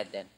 ahead then.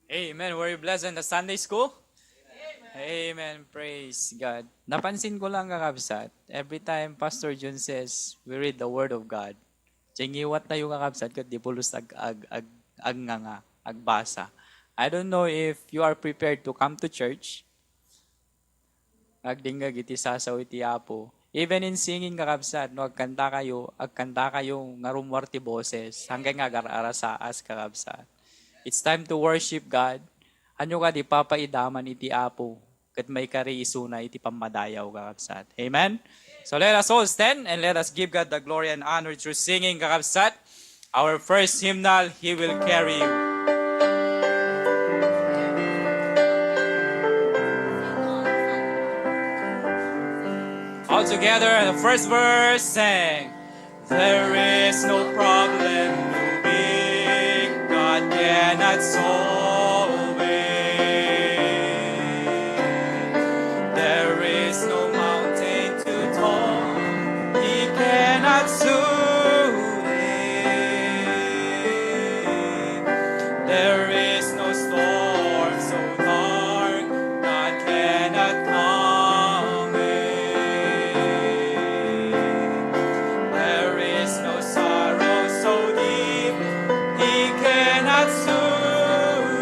Amen. Were you blessed in the Sunday school? Amen. Praise God. Napansin ko lang kakabsat, every time Pastor Jun says, we read the Word of God, tiyingiwat na yung kakabsat kat di pulos ag nga, agbasa. I don't know if you are prepared to come to church, agdingag iti sasaw iti apo. Even in singing kakabsat, no, agkanta kayo ngarumwarti boses, hanggang agar-arasaas kakabsat. It's time to worship God. Anyo ka di papaidaman iti apo kat may kariisuna iti pamadayaw kakabsat. Amen? So let us all stand and let us give God the glory and honor through singing kakabsat. Our first hymnal, He Will Carry You. All together, the first verse, sing. There is no problem too big God cannot solve it. There is no mountain too tall He cannot soothe it. There is no storm so dark God cannot calm it. There is no sorrow so deep He cannot soothe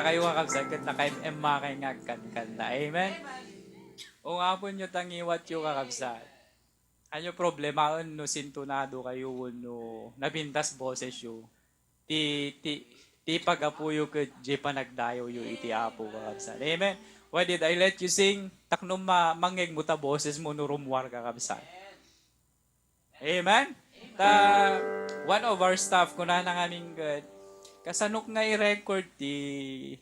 kanta kayo kakabsat, kanta kayo emakay nga kanta. Amen? O nga po nyo tangiwat yung kakabsat. Ano problema no sintunado kayo no nabintas boses yo. Ti pagapuyo ket je panagdayo yo iti apo kakabsat. Amen. Why did I let you sing? Taknom mangeg mo ta boses mo no rumwar kakabsat. Amen. One of our staff kuna nang aming good. Kasanok nga i-record ti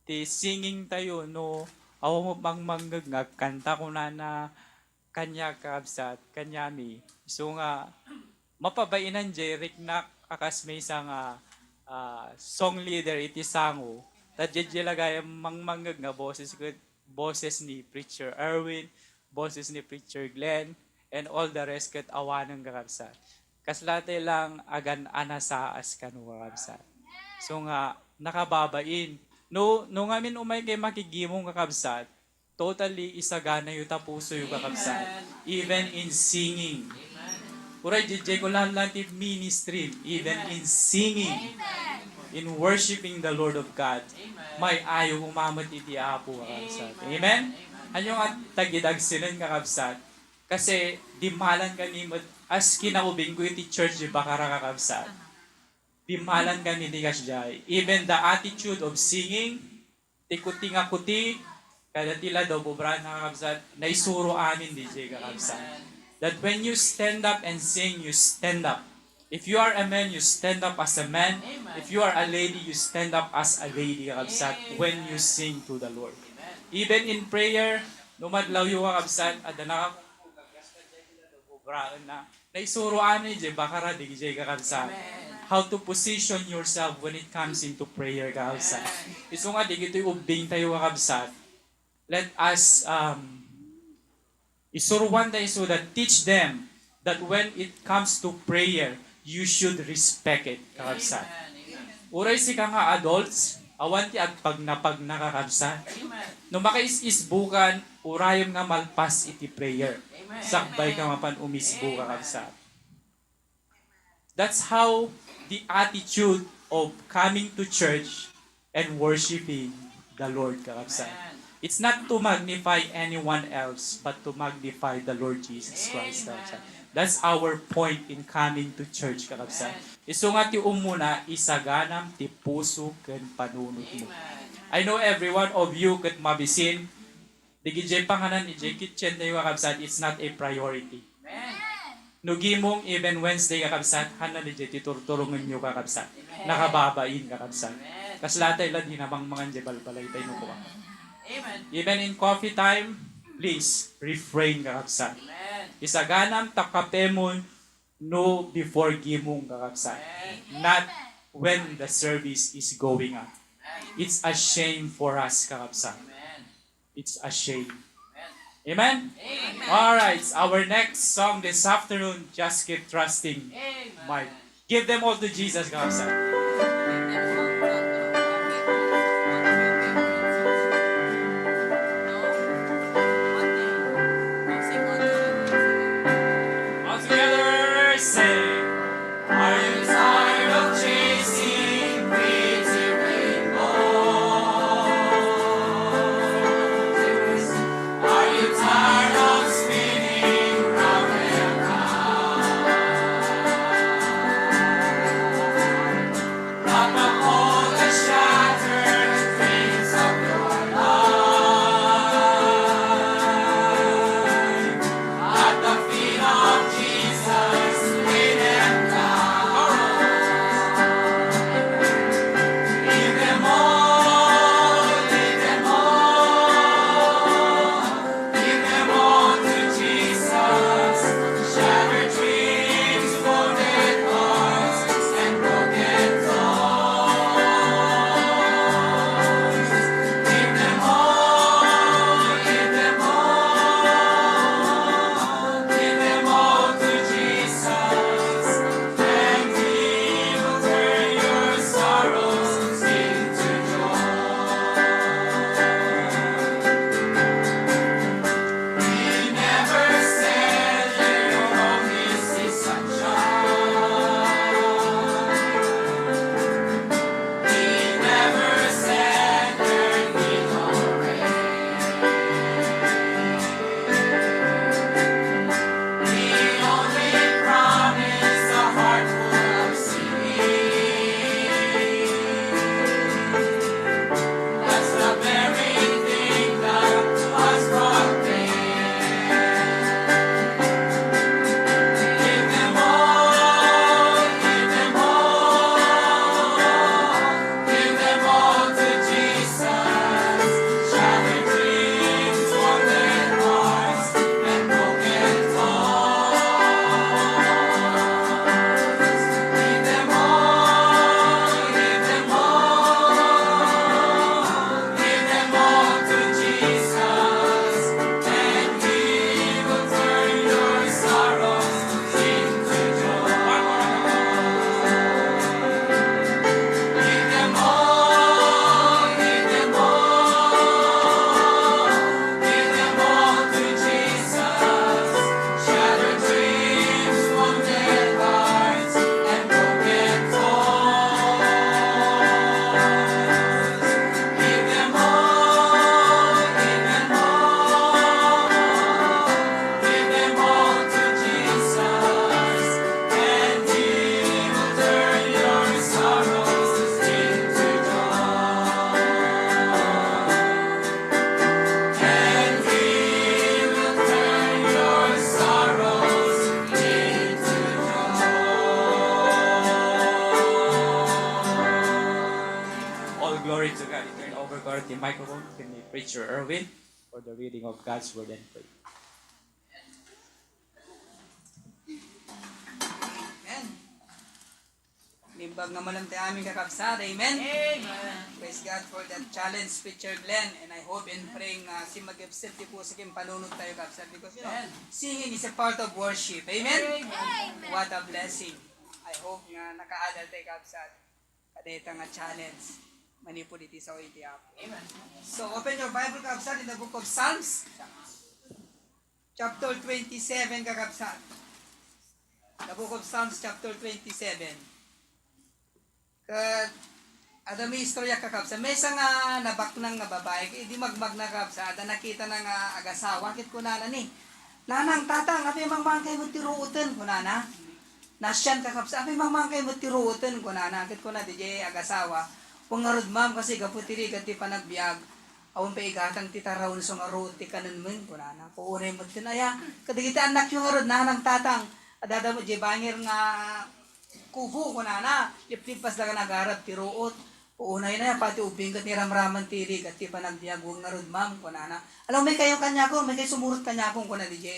singing tayo no aw mo manggag nga kanta kuna na kanya kabsat, kanya mi. So nga, mapabainan Jeric na akas may isang song leader iti sango. Tad lagay manggag nga boses ni Preacher Erwin, boses ni Preacher Glenn, and all the rest kat awan ng kakabsat. Kaslate lang agan anasaas kanu kakabsat. So nga, nakababain. No ngamin umay kay makigimong kakabsat, totally isagana yung tapuso yung kakabsat. Even in singing. Uray, DJ ko lang ministry. Even in singing. In worshiping the Lord of God. May ayaw umamat iti apo kakabsat. Amen? Anyong at tagidag sinan kakabsat. Kasi dimalan kami as kinaubing ko iti church di bakara kakabsat. Dimalan kami di kasjay. Even the attitude of singing, tikuti nga kuti, kada tila daw bubra nakakabsat, naisuro amin DJ kakabsat. That when you stand up and sing, you stand up. If you are a man, you stand up as a man. If you are a lady, you stand up as a lady kakabsat when you sing to the Lord. Even in prayer, numadlaw yung kakabsat, at nakakabubra na, naisuro amin DJ, bakara DJ kakabsat. How to position yourself when it comes into prayer kakabsat. Iso nga, di gito'y ubing tayo kakabsat. Let us isuruan tayo so that teach them that when it comes to prayer, you should respect it, kakabsat. Uray si ka nga adults, awan ti agpag nakakabsat. No makaisisbukan, urayom nga malpas iti prayer. Sakbay ka mapan umisbu, kakabsat. That's how the attitude of coming to church and worshiping the Lord, kakabsat. It's not to magnify anyone else, but to magnify the Lord Jesus Christ. That's our point in coming to church, kakabsat. Iso nga ti umuna, isaganam ti puso ken panunod mo. I know every one of you ket mabisin, digijay panganan ijay kitchen tayo kakabsat, it's not a priority. Nugimong even Wednesday kakabsat, hanan ijay titurturungan nyo kakabsat. Nakababain kakabsat. Kaslatay lang di namang mga jebal balay tayo nukuha. Amen. Even in coffee time, please refrain kakabsat. Isaganam takapemon no before gimong kakabsat. Not when the service is going on. It's a shame for us kakabsat. It's a shame. Amen? Amen. Alright, our next song this afternoon, Just Keep Trusting. Amen. Give them all to Jesus kakabsat. forward the microphone to Preacher Erwin for the reading of God's Word and prayer. Amen. Limbag naman lang tayo aming kakabsat. Amen. Amen. Praise God for that challenge, Preacher Glenn. And I hope and praying si mag-absent po sa aking panunod tayo kakabsat. Because singing is a part of worship. Amen? Amen. What a blessing. I hope nga naka-adal tayo kakabsat. Kadeta nga challenge. Manipuliti sa oiti ako. Amen. So open your Bible kakabsat in the book of Psalms. Chapter 27 kakabsat. The book of Psalms chapter 27. Ada may istorya kakabsa. May isang nabaknang nga babae, hindi magmag na kakabsa, ada nakita ng agasawa, kit ko na ni. Nanang tatang, api mangmangkay mo tiruutan ko na. Nasyan kakabsa, api mangmangkay mo tiruutan ko na. Kit ko na DJ agasawa. Pangarod ma'am kasi kaputiri kati panagbiag. Awang paigatang titarawon sa nga road ti kanan men ko na. Puunay mo tinaya. Kadigita anak yung arod nanang tatang. Adada mo di bangir nga kubo ko na. Lip-lipas lang nagarap tiruot. Uunay na pati ubing kat ni ramraman tirig at ti panagdiagong nga rod ma'am ko na. Alam may kayo kanya ko, may kayo sumurot kanya ko na DJ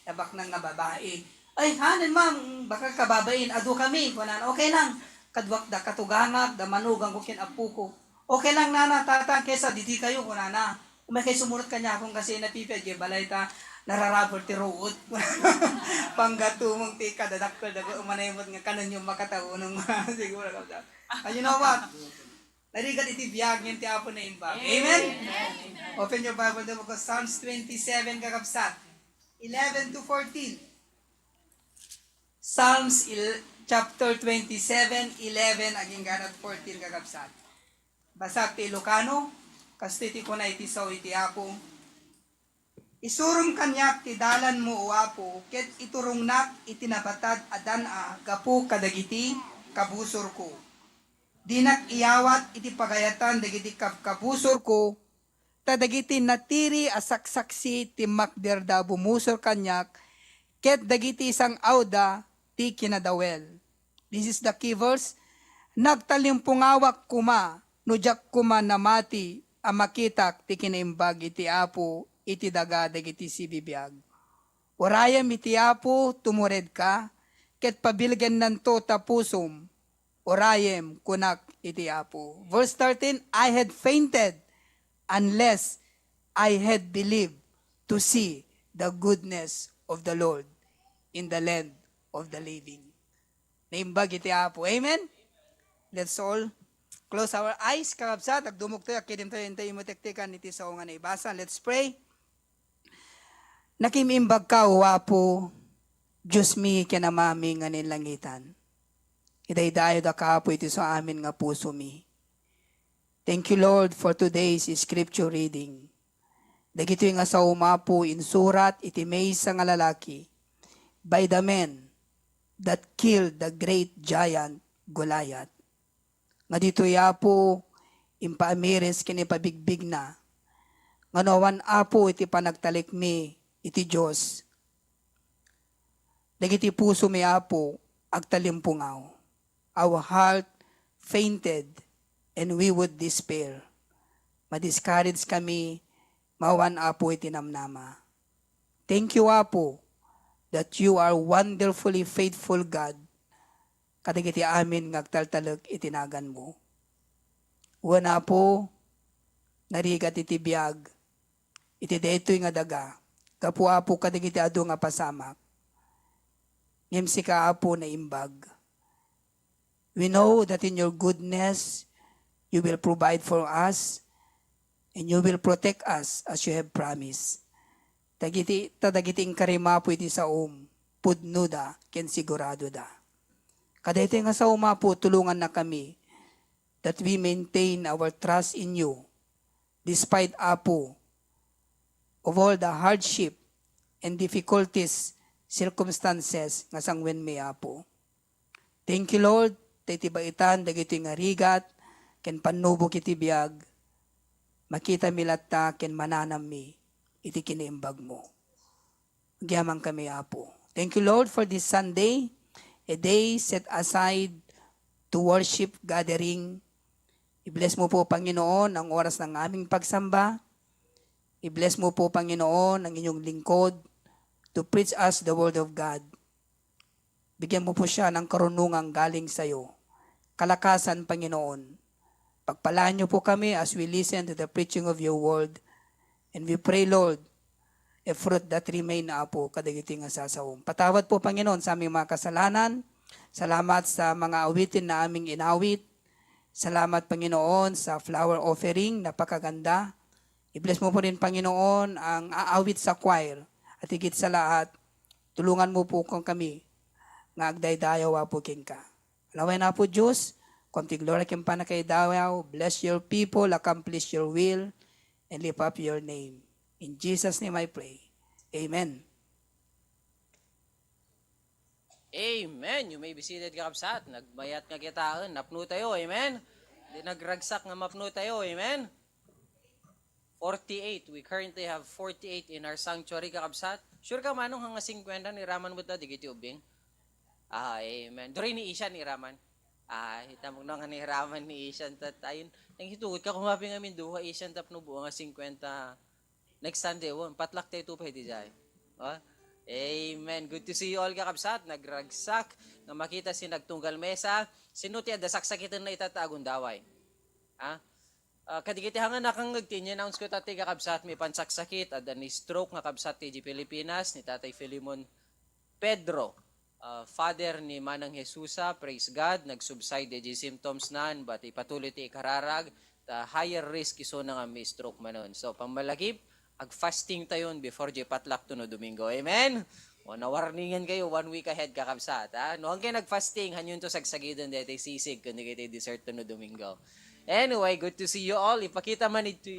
nabak nang nga babae. Ay hanin ma'am, baka kababain, ado kami ko na. Okay lang, kadwak da katugangag, da manugang ko kinapu ko. Okay lang nana tata, kesa diti kayo ko na. May kayo sumurot kanya ko kasi napipid, balay ta nararabor ti ruot. Panggatumong ti kadadakkel dago umanayot nga kanon yung makataunong siguro ka. And you know what? Narigat iti biyag ng ti apo na imbag. Amen? Open your Bible to book of Psalms 27 kakabsat. 11 to 14. Psalms chapter 27, 11 aging ganat 14 kakabsat. Basak ti Ilocano, kastiti ko na iti saw iti apo. Isurum kanyak ti dalan mo uwapo, ket iturong nak itinabatad adan gapu kadagiti kabusor ko. Dinak iyawat iti pagayatan dagiti kabusor ko, tadagiti natiri asaksaksi ti makderda bumusor kanyak, ket dagiti isang awda ti kinadawel. This is the key verse. Nagtalimpungawak kuma, nujak kuma namati, amakitak ti kinaimbag iti apo, iti daga dagiti sibibiyag. Urayam iti apo tumured ka, ket pabilgen nanto tapusom, urayem kunak iti apo. Verse 13, I had fainted unless I had believed to see the goodness of the Lord in the land of the living. Naimbag iti apo. Amen? Let's all close our eyes. Kakabsat, agdumog tayo, akidim tayo, hintay mo tektikan iti sa nga naibasa. Let's pray. Nakimimbag ka, wapo, Diyos mi kinamami nga nilangitan. Idaydayo da kapo iti sa amin nga puso mi. Thank you, Lord, for today's scripture reading. Dagito nga sa umapo in surat iti may sa nga lalaki by the men that killed the great giant Goliath. Nga dito yapo impaamires kinipabigbig na. Nga nawan apo iti panagtalik mi iti Diyos. Dagiti puso mi apo agtalimpungaw. Our heart fainted and we would despair. Madiscourage kami, mawan apo iti namnama. Thank you apo that you are wonderfully faithful God. Kadagiti amin ngagtaltalag itinagan mo. Wana po, narigat iti biyag, iti detoy nga daga, kapwa po kadagiti ado nga pasamak. Ngimsi ka apo na imbag. We know that in your goodness, you will provide for us, and you will protect us as you have promised. Tadagiting karima po iti sa pudno da, ken sigurado da. Kadayte nga sa po, tulungan na kami that we maintain our trust in you despite apo of all the hardship and difficulties, circumstances nga sangwen may apo. Thank you, Lord, titibaitan dagito nga rigat, ken panubok iti biyag, makita milatta ken mananam mi, iti kiniimbag mo. Magyamang kami apo. Thank you, Lord, for this Sunday, a day set aside to worship gathering, I-bless mo po, Panginoon, ang oras ng aming pagsamba. I-bless mo po, Panginoon, ang inyong lingkod to preach us the word of God. Bigyan mo po siya ng karunungang galing sa iyo. Kalakasan, Panginoon. Pagpalaan niyo po kami as we listen to the preaching of your word. And we pray, Lord, a fruit that remain na po kadagiti nga sasawom. Patawad po, Panginoon, sa aming mga kasalanan. Salamat sa mga awitin na aming inawit. Salamat, Panginoon, sa flower offering, napakaganda. I-bless mo po rin, Panginoon, ang aawit sa choir. At higit sa lahat, tulungan mo po kami nga agdaydayaw po king ka. Alaway na po, Diyos, konti glory king panakaydayaw, bless your people, accomplish your will, and lift up your name. In Jesus' name I pray. Amen. Amen. You may be seated, kakabsat. Nagbayat nga kitaan, napno tayo, amen. Di nagragsak nga mapno tayo, amen. 48. We currently have 48 in our sanctuary, kakabsat. Sure ka manong hanga 50 ni Raman mo ta, di kiti ubing? Amen. Doray ni Ishan ni Raman. Hitamog na nga ni Raman ni Ishan. Ayun, ang hitugot ka kumaping amin duha, Ishan tapno buo nga 50. Next Sunday, patlak tayo ito pwede dyan. Amen. Good to see you all, kakabsat. Nagragsak. Nga makita si nagtunggal mesa. Sinuti ada saksakitan na itatagong daway. Kadigiti hangan nakang nagtin-announce ko tatay kakabsat may pansaksakit ada ni stroke nga kabsat ti Pilipinas ni Tatay Filimon Pedro. Father ni Manang Jesusa, praise God, nag-subside di symptoms nan, but ipatuloy ti ikararag, higher risk iso na nga may stroke manon. So, pamalagip, ag-fasting tayon before di patlak to no Domingo. Amen? O, nawarningan kayo 1 week ahead kakabsat. No, hanggang nag-fasting, hanyon to sagsagidon dito sisig, kundi kayo dessert to no Domingo. Anyway, good to see you all. Ipakita man ito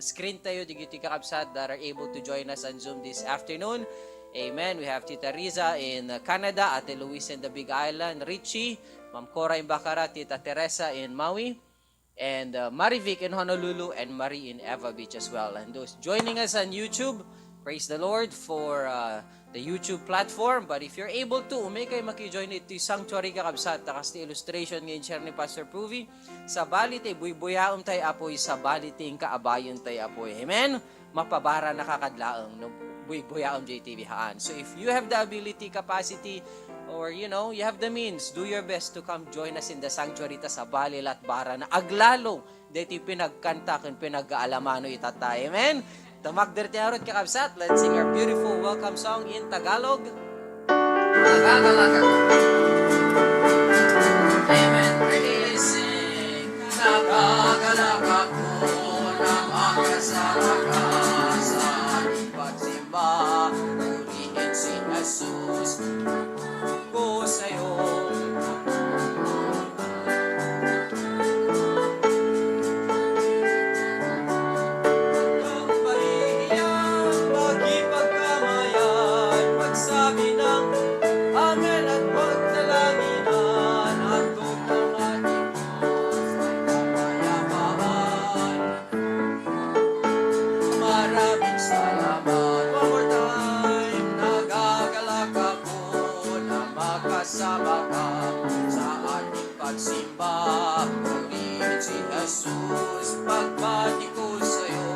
screen tayo, di kakabsat that are able to join us on Zoom this afternoon. Amen. We have Tita Riza in Canada, Ate Luis in the Big Island, Richie, Ma'am Cora in Bacara, Tita Teresa in Maui, and Marivic in Honolulu, and Marie in Eva Beach as well. And those joining us on YouTube, praise the Lord for the YouTube platform. But if you're able to, may kayo makijoin ito yung sanctuary kakabsat, takas ti illustration ngayon share ni Pastor Pruvi, sa balit ay buy-buyaom tayo apoy, sa balit ay kaabayon tayo apoy. Amen? Mapabara nakakadlaang, no? Buyaom JTV haan. So if you have the ability, capacity, or you have the means, do your best to come join us in the sanctuary ta sa Balil at Bara na aglalong deti pinagkanta kun pinag-aalamano itatay. Amen? Tamagder tiarot kakabsat. Let's sing our beautiful welcome song in Tagalog. Amen. Ready, sing. Nagagalak ako na makasalakas sa pagsimba. Purihin si Jesus ko sa'yo. Kasama ka sa ating pagsimba. Purihin si Jesus, pagbati ko sa'yo.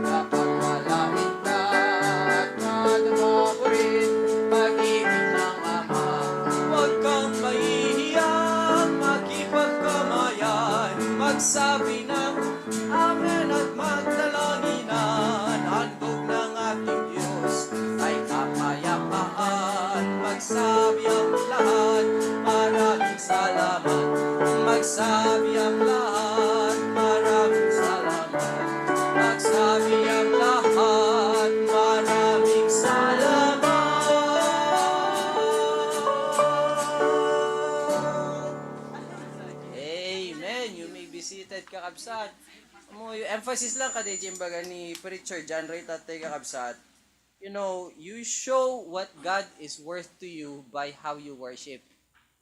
Dapat malapit ka at magmapurin pag-ibig ng Ama. Huwag kang mahihiyang makipagkamayan, magsabi ng Amen at magdalanginan. Handog ng ating Diyos ay kapayapaan, magsabi ang lahat, maraming salamat. Magsabi ang lahat, maraming salamat. Magsabi ang lahat, maraming salamat. Amen. You may be seated, kakabsat. Yung emphasis lang kada jimbaga ni Preacher John Ray Tatay kakabsat. You show what God is worth to you by how you worship.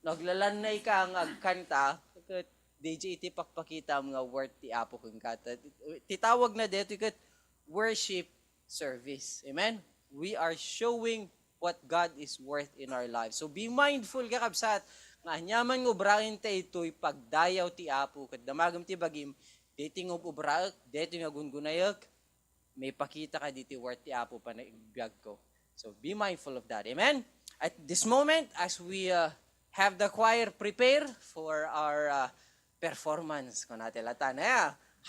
Naglalanay ka ang agkanta, DJ iti pakpakita mga worth ti apo kong kata. Titawag na dito ikat worship service. Amen? We are showing what God is worth in our lives. So be mindful kakabsat, nga nyaman ng ubrahin ta ito'y pagdayaw ti Apo, kat damagam ti bagim, dating ubrak, dating agungunayak, may pakita ka diti worth ti Apo pa na ibiyag ko. So be mindful of that. Amen? At this moment, as we have the choir prepare for our performance, kung natin latan,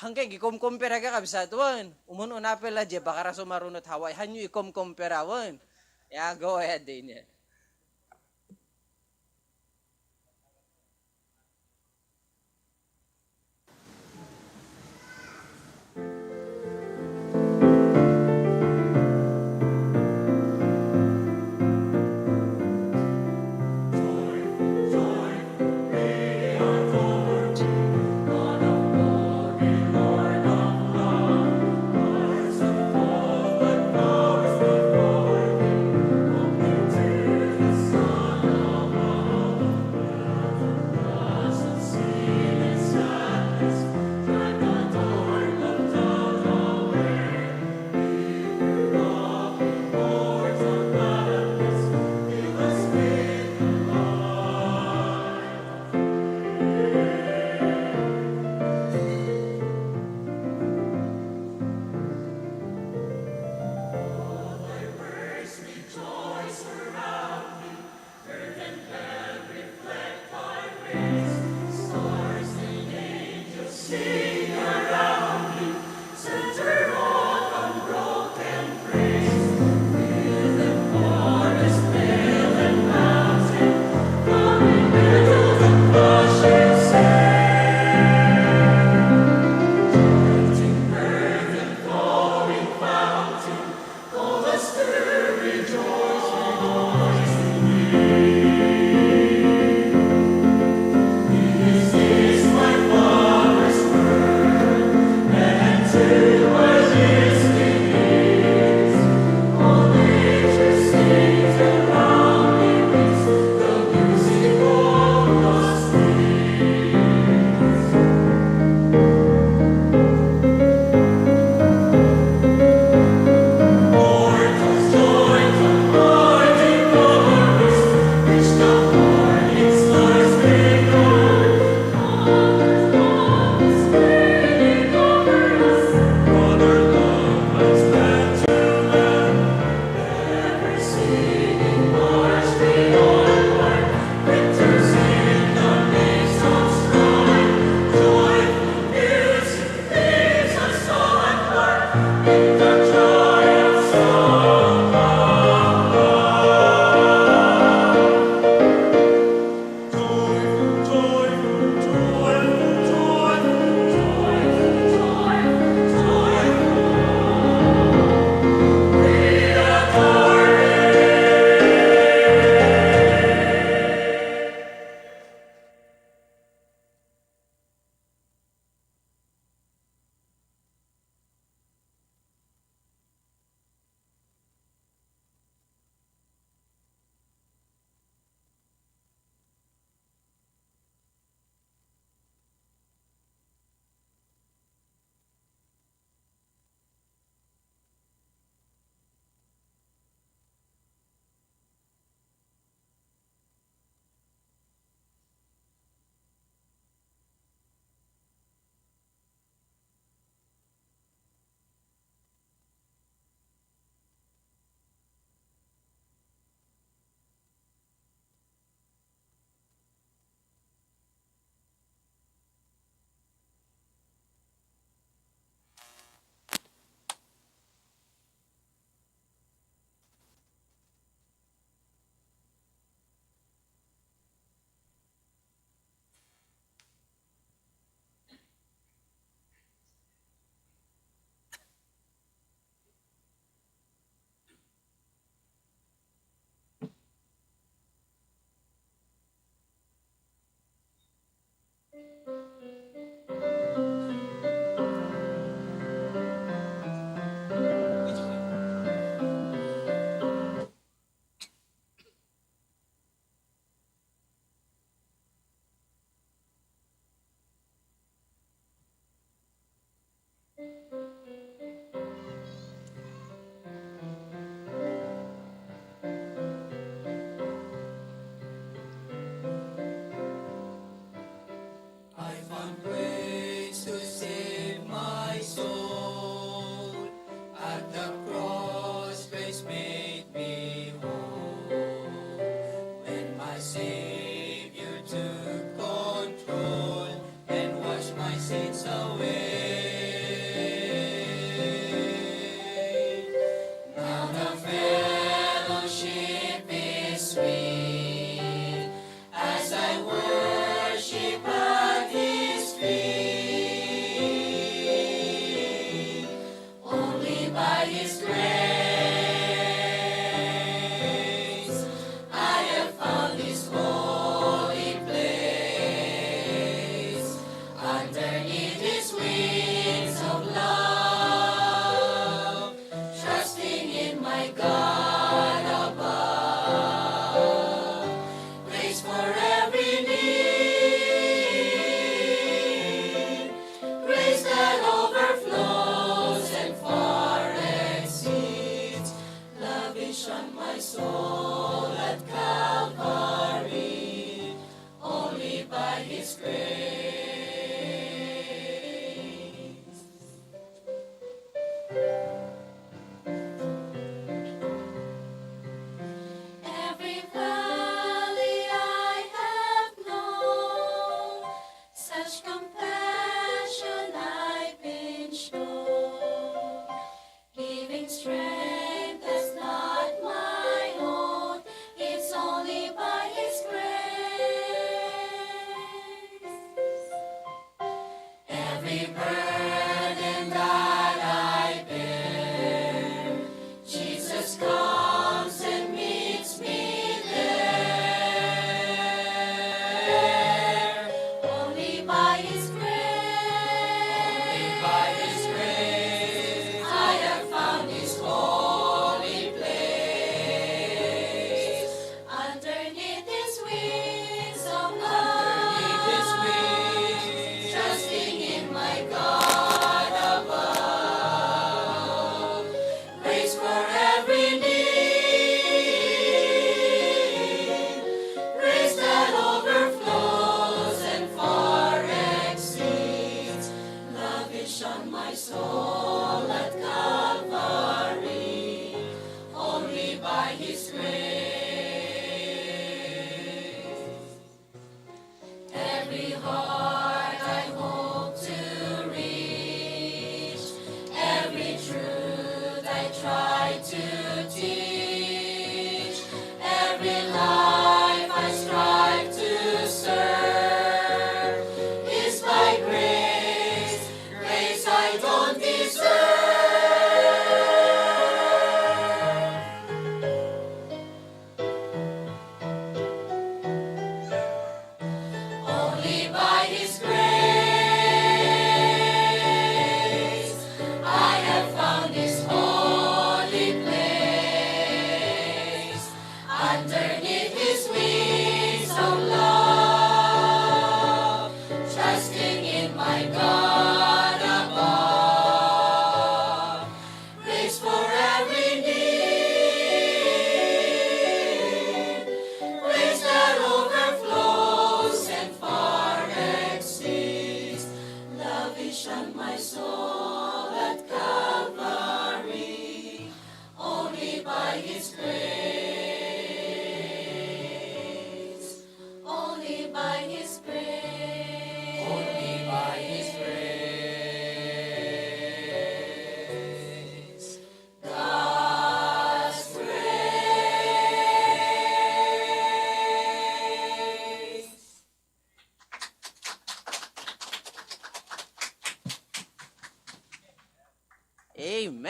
hanggang ikom-compare ka kabisatuan. Umun-una pala, je, baka raso marunot Hawaii, hanyo ikom-comparawan. Yeah, go ahead, Daniel.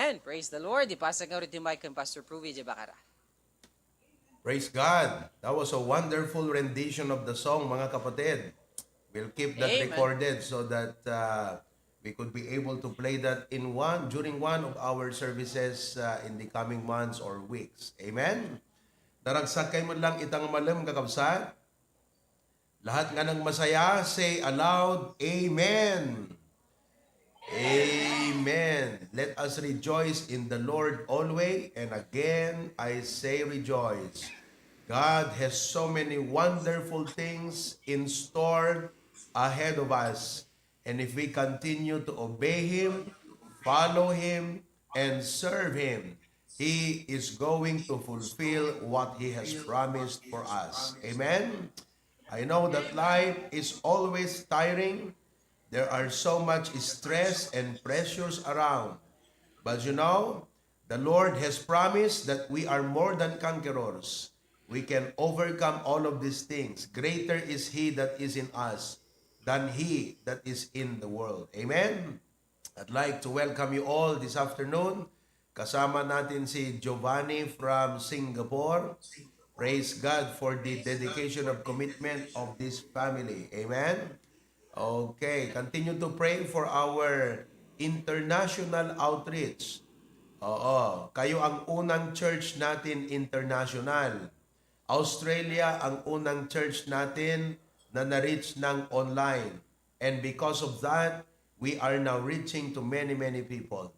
Amen. Praise the Lord. Ipasag nga rin ni Mike and Pastor Pruvi Jabakara. Praise God. That was a wonderful rendition of the song, mga kapatid. We'll keep that Amen. recorded so that we could be able to play that during one of our services in the coming months or weeks. Amen? Daragsak kayo mo lang itang malam kakabsat. Lahat nga ng masaya, say aloud, Amen. Amen. Let us rejoice in the Lord always. And again, I say rejoice. God has so many wonderful things in store ahead of us. And if we continue to obey Him, follow Him, and serve Him, He is going to fulfill what He has promised for us. Amen? I know that life is always tiring. There are so much stress and pressures around. But you know, the Lord has promised that we are more than conquerors. We can overcome all of these things. Greater is He that is in us than he that is in the world. Amen? I'd like to welcome you all this afternoon. Kasama natin si Giovanni from Singapore. Praise God for the dedication of commitment of this family. Amen? Okay, continue to pray for our international outreach. Oo, kayo ang unang church natin international. Australia ang unang church natin na na-reach ng online. And because of that, we are now reaching to many, many people.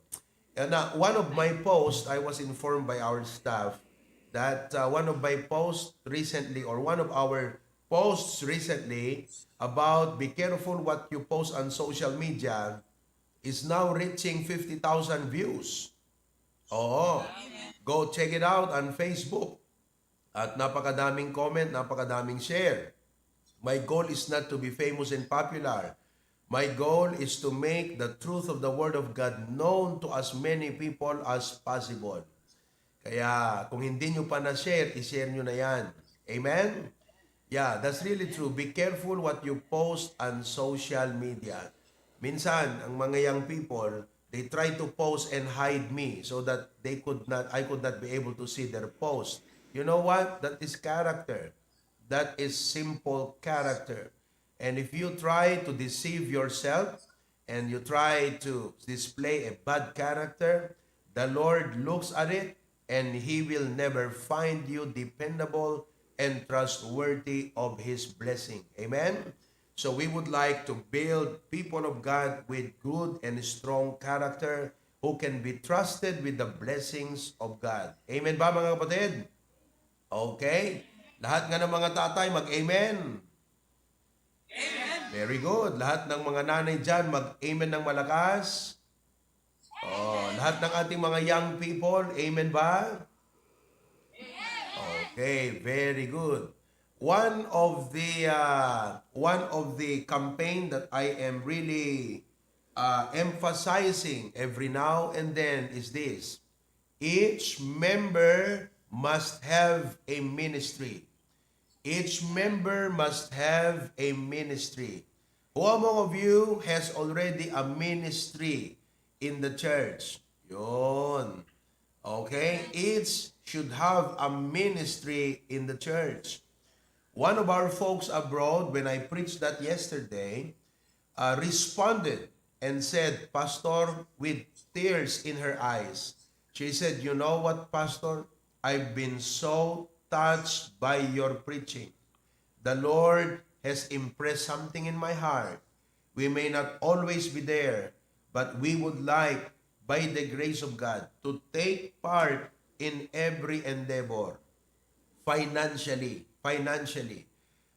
And one of my posts, I was informed by our staff that one of my posts recently, or one of our posts recently about be careful what you post on social media is now reaching 50,000 views. Oo. Go check it out on Facebook. At napakadaming comment, napakadaming share. My goal is not to be famous and popular. My goal is to make the truth of the Word of God known to as many people as possible. Kaya kung hindi nyo pa na-share, i-share nyo na yan. Amen? Yeah, that's really true. Be careful what you post on social media. Minsan, ang mga young people, they try to post and hide me so that I could not be able to see their post. You know what? That is character. That is simple character. And if you try to deceive yourself and you try to display a bad character, the Lord looks at it and He will never find you dependable and trustworthy of His blessing. Amen? So we would like to build people of God with good and strong character who can be trusted with the blessings of God. Amen ba mga kapatid? Okay. Lahat nga ng mga tatay mag-amen. Amen. Very good. Lahat ng mga nanay dyan mag-amen ng malakas. Oh, lahat ng ating mga young people, amen ba? Okay, very good. One of the campaign that I am really emphasizing every now and then is this: each member must have a ministry. Each member must have a ministry. Who among of you has already a ministry in the church? Yun. Okay? Each should have a ministry in the church. One of our folks abroad, when I preached that yesterday, responded and said, Pastor, with tears in her eyes, she said, you know what, Pastor? I've been so touched by your preaching. The Lord has impressed something in my heart. We may not always be there, but we would like, by the grace of God, to take part in every endeavor financially.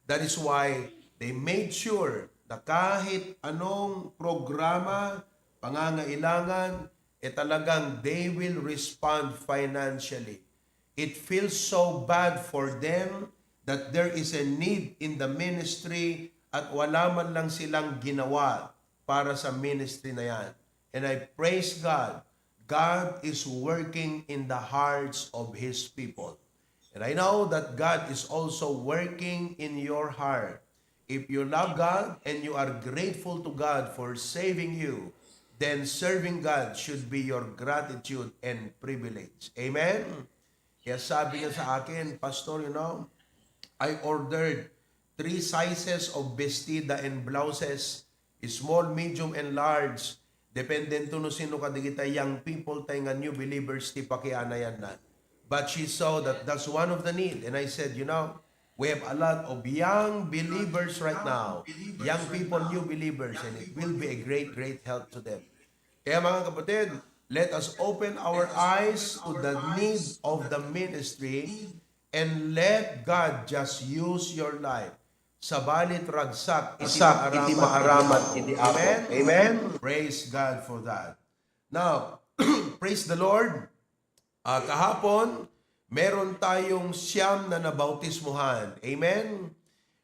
That is why they made sure na kahit anong programa, pangangailangan, talagang they will respond financially. It feels so bad for them that there is a need in the ministry at wala man lang silang ginawa para sa ministry na yan. And I praise God. God is working in the hearts of His people. And I know that God is also working in your heart. If you love God and you are grateful to God for saving you, then serving God should be your gratitude and privilege. Amen? Kaya sabi niya sa akin, Pastor, I ordered 3 sizes of vestida and blouses, small, medium, and large. Dependent no sino kadigita young people tayo nga new believers ti pakiana yan na. But she saw that that's one of the need. And I said, we have a lot of young believers right now. Young people, new believers. And it will be a great, great help to them. Kaya mga kapatid, let us open our eyes to the need of the ministry and let God just use your life. Sabalit ragsak, iti maaramat, iti ako. Amen? Praise God for that. Now, praise the Lord. Kahapon, meron tayong 9 na nabautismuhan. Amen?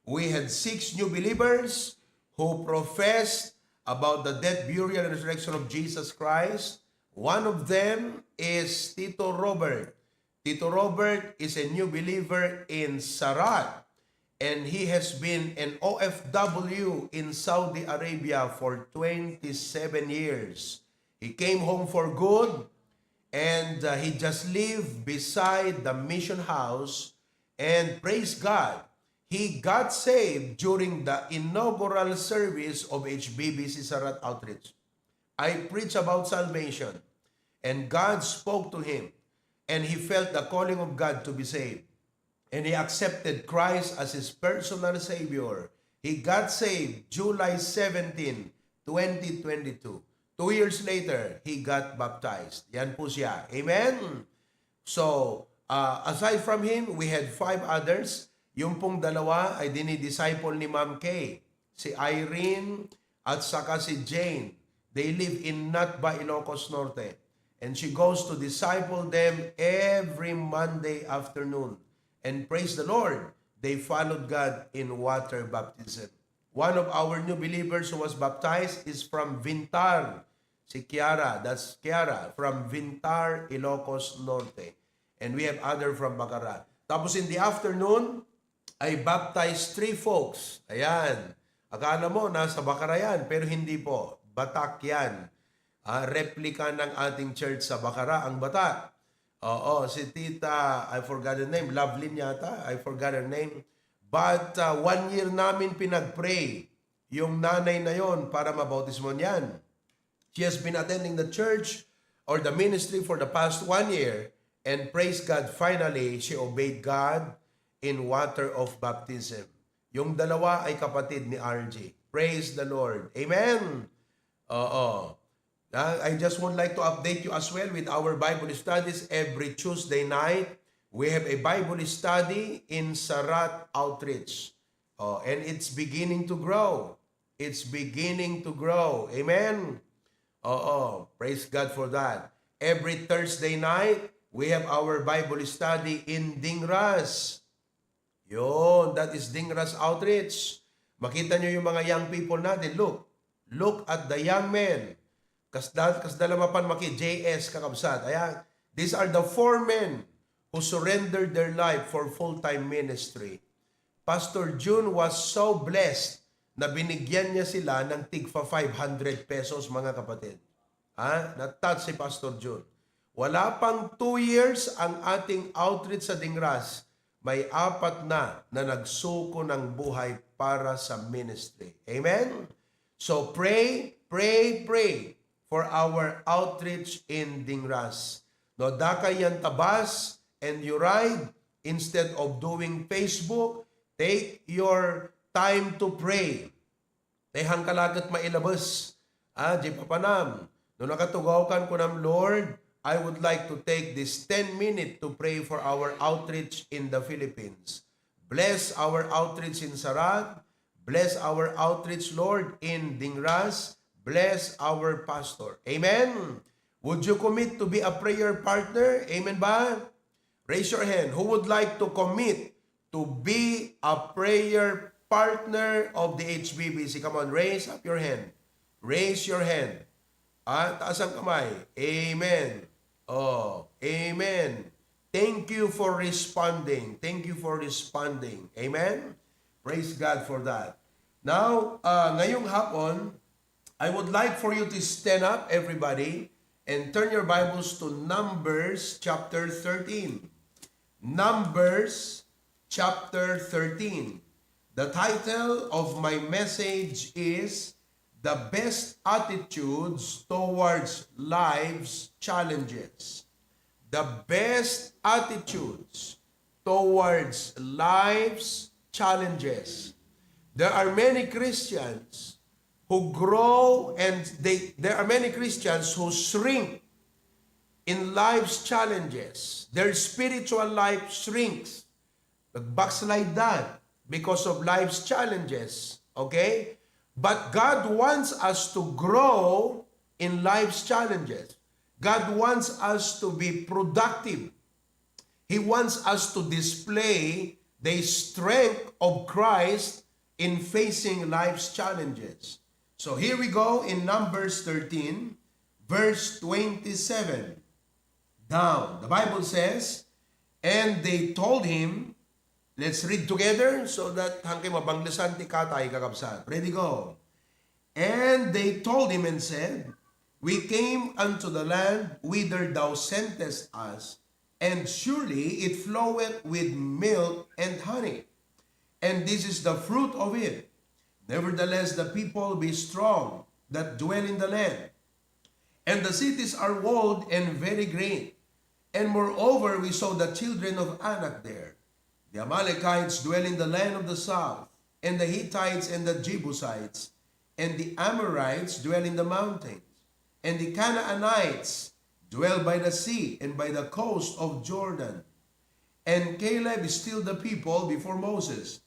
We had 6 new believers who professed about the death, burial, and resurrection of Jesus Christ. One of them is Tito Robert. Tito Robert is a new believer in Sarat, and he has been an OFW in Saudi Arabia for 27 years. He came home for good, and he just lived beside the mission house, and praise God, he got saved during the inaugural service of HBBC Sarat Outreach. I preached about salvation, and God spoke to him, and he felt the calling of God to be saved. And he accepted Christ as his personal Savior. He got saved July 17, 2022. 2 years later, he got baptized. Yan po siya. Amen? So, aside from him, we had 5 others. Yung pong dalawa ay dinidisciple ni Ma'am Kay. Si Irene at saka si Jane. They live in Natba, Ilocos Norte. And she goes to disciple them every Monday afternoon. And praise the Lord, they followed God in water baptism. One of our new believers who was baptized is from Vintar. Si Kiara, that's Kiara, from Vintar, Ilocos Norte. And we have other from Bacara. Tapos in the afternoon, I baptized 3 folks. Ayan. Akala mo, nasa Bacara yan, pero hindi po. Batak yan. Replika ng ating church sa Bacara, ang Batak. Oo, si Tita, I forgot her name, Lovelyn yata, I forgot her name. But 1 year namin pinag-pray yung nanay na yon para mabautismo niyan. She has been attending the church or the ministry for the past 1 year, and praise God, finally, she obeyed God in water of baptism. Yung dalawa ay kapatid ni RJ. Praise the Lord. Amen? Oo. I just would like to update you as well with our Bible studies every Tuesday night. We have a Bible study in Sarat Outreach. And it's beginning to grow. It's beginning to grow. Amen? Praise God for that. Every Thursday night, we have our Bible study in Dingras. Yun, that is Dingras Outreach. Makita nyo yung mga young people natin. Look at the young men. Kasdalamapan maki JS kakabsat. Ayan, these are the 4 men who surrendered their life for full-time ministry. Pastor June was so blessed na binigyan niya sila ng tigfa 500 pesos, mga kapatid. Na-touch si Pastor June. Wala pang 2 years ang ating outreach sa Dingras. May 4 na nagsuko ng buhay para sa ministry. Amen? So pray for our outreach in Dingras. No, dakay yan tabas and you ride, instead of doing Facebook, take your time to pray. Tehang kalagat mailabas. Di papanam. No nakatugaw kan ko ng Lord, I would like to take this 10 minutes to pray for our outreach in the Philippines. Bless our outreach in Sarat. Bless our outreach, Lord, in Dingras. Bless our pastor. Amen? Would you commit to be a prayer partner? Amen ba? Raise your hand. Who would like to commit to be a prayer partner of the HBBC? Come on, raise up your hand. Raise your hand. Taas ang kamay. Amen. Amen. Thank you for responding. Thank you for responding. Amen? Praise God for that. Now, ngayong hapon, I would like for you to stand up, everybody, and turn your Bibles to Numbers chapter 13. Numbers chapter 13. The title of my message is The Best Attitudes Towards Life's Challenges. The best attitudes towards life's challenges. There are many Christians who grow and there are many Christians who shrink in life's challenges. Their spiritual life shrinks. Backslide that because of life's challenges. Okay? But God wants us to grow in life's challenges. God wants us to be productive. He wants us to display the strength of Christ in facing life's challenges. So here we go in Numbers 13, verse 27. Down. The Bible says, and they told him, let's read together so that hanggang mabanglasan ti katay kakabsat. Ready, go. And they told him and said, we came unto the land whither thou sentest us, and surely it floweth with milk and honey, and this is the fruit of it. Nevertheless, the people be strong that dwell in the land, and the cities are walled and very great. And moreover, we saw the children of Anak there. The Amalekites dwell in the land of the south, and the Hittites and the Jebusites, and the Amorites dwell in the mountains, and the Canaanites dwell by the sea and by the coast of Jordan. And Caleb stilled the people before Moses,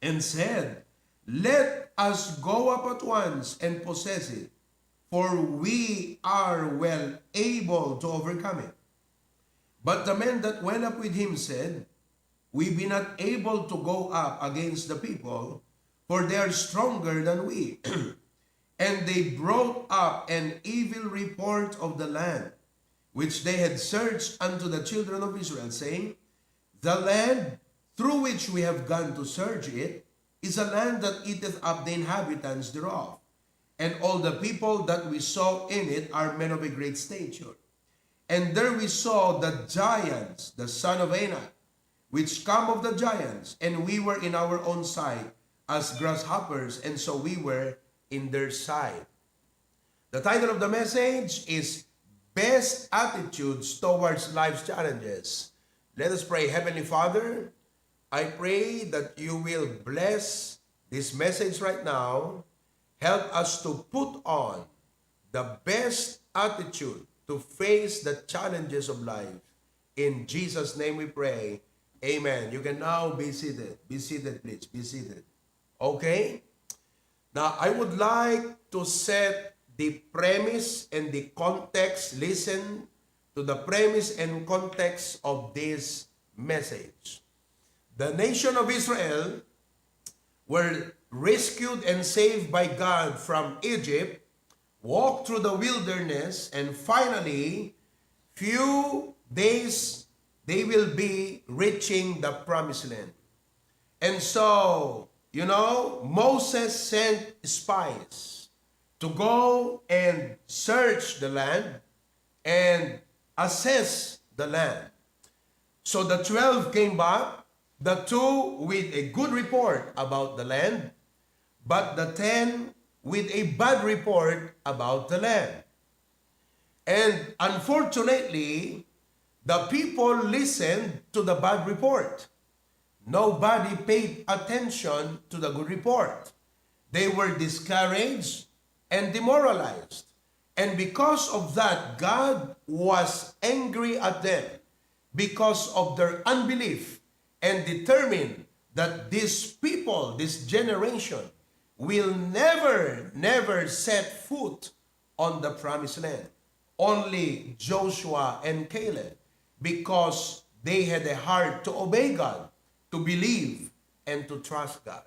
and said, let us go up at once and possess it, for we are well able to overcome it. But the men that went up with him said, we be not able to go up against the people, for they are stronger than we. And they brought up an evil report of the land, which they had searched unto the children of Israel, saying, the land through which we have gone to search it is a land that eateth up the inhabitants thereof. And all the people that we saw in it are men of a great stature. And there we saw the giants, the son of Anak, which come of the giants, and we were in our own sight as grasshoppers, and so we were in their sight. The title of the message is Best Attitudes Towards Life's Challenges. Let us pray. Heavenly Father, I pray that you will bless this message right now. Help us to put on the best attitude to face the challenges of life. In Jesus' name we pray. Amen. You can now be seated. Be seated, please. Be seated. Okay? Now, I would like to set the premise and the context. Listen to the premise and context of this message. The nation of Israel were rescued and saved by God from Egypt, walked through the wilderness, and finally, few days, they will be reaching the promised land. And so, Moses sent spies to go and search the land and assess the land. So the 12 came back, the 2 with a good report about the land, but the 10 with a bad report about the land. And unfortunately, the people listened to the bad report. Nobody paid attention to the good report. They were discouraged and demoralized. And because of that, God was angry at them because of their unbelief, and determined that these people, this generation, will never set foot on the promised land. Only Joshua and Caleb, because they had a heart to obey God, to believe, and to trust God.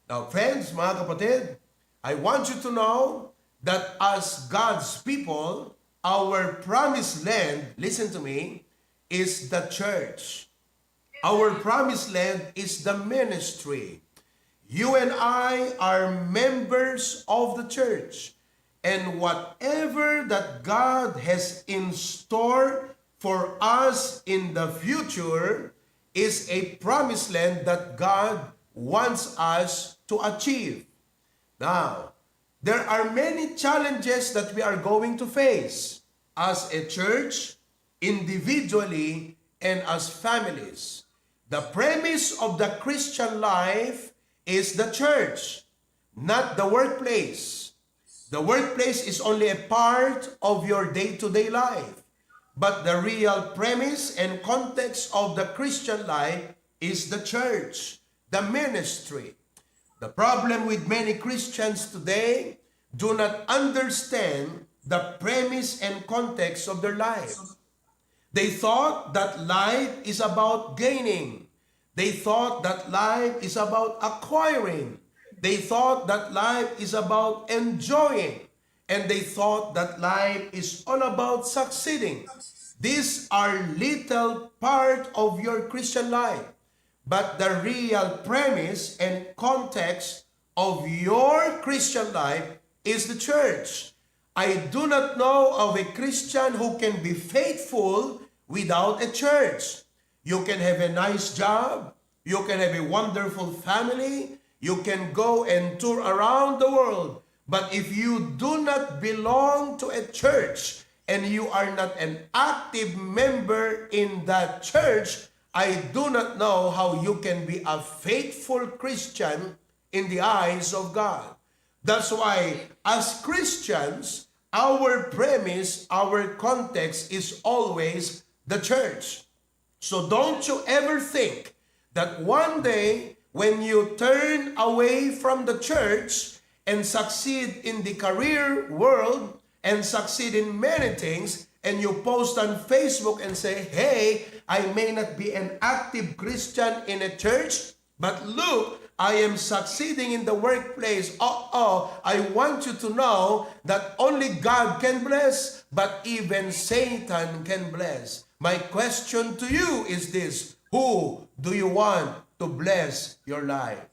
Now, friends, mga kapatid, I want you to know that as God's people, our promised land, listen to me, is the church. Our promised land is the ministry. You and I are members of the church. and whatever that God has in store for us in the future is a promised land that God wants us to achieve. Now, there are many challenges that we are going to face as a church, individually, and as families. The premise of the Christian life is the church, not the workplace. The workplace is only a part of your day-to-day life. But the real premise and context of the Christian life is the church, the ministry. The problem with many Christians today do not understand the premise and context of their life. They thought that life is about gaining. They thought that life is about acquiring. They thought that life is about enjoying. And they thought that life is all about succeeding. These are little part of your Christian life. But the real premise and context of your Christian life is the church. I do not know of a Christian who can be faithful without a church. You can have a nice job. You can have a wonderful family. You can go and tour around the world. But if you do not belong to a church and you are not an active member in that church, I do not know how you can be a faithful Christian in the eyes of God. That's why as Christians, our premise, our context is always the church. So don't you ever think that one day when you turn away from the church and succeed in the career world and succeed in many things, and you post on Facebook and say, hey, I may not be an active Christian in a church, but look, I am succeeding in the workplace. I want you to know that only God can bless, but even Satan can bless. My question to you is this: who do you want to bless your life?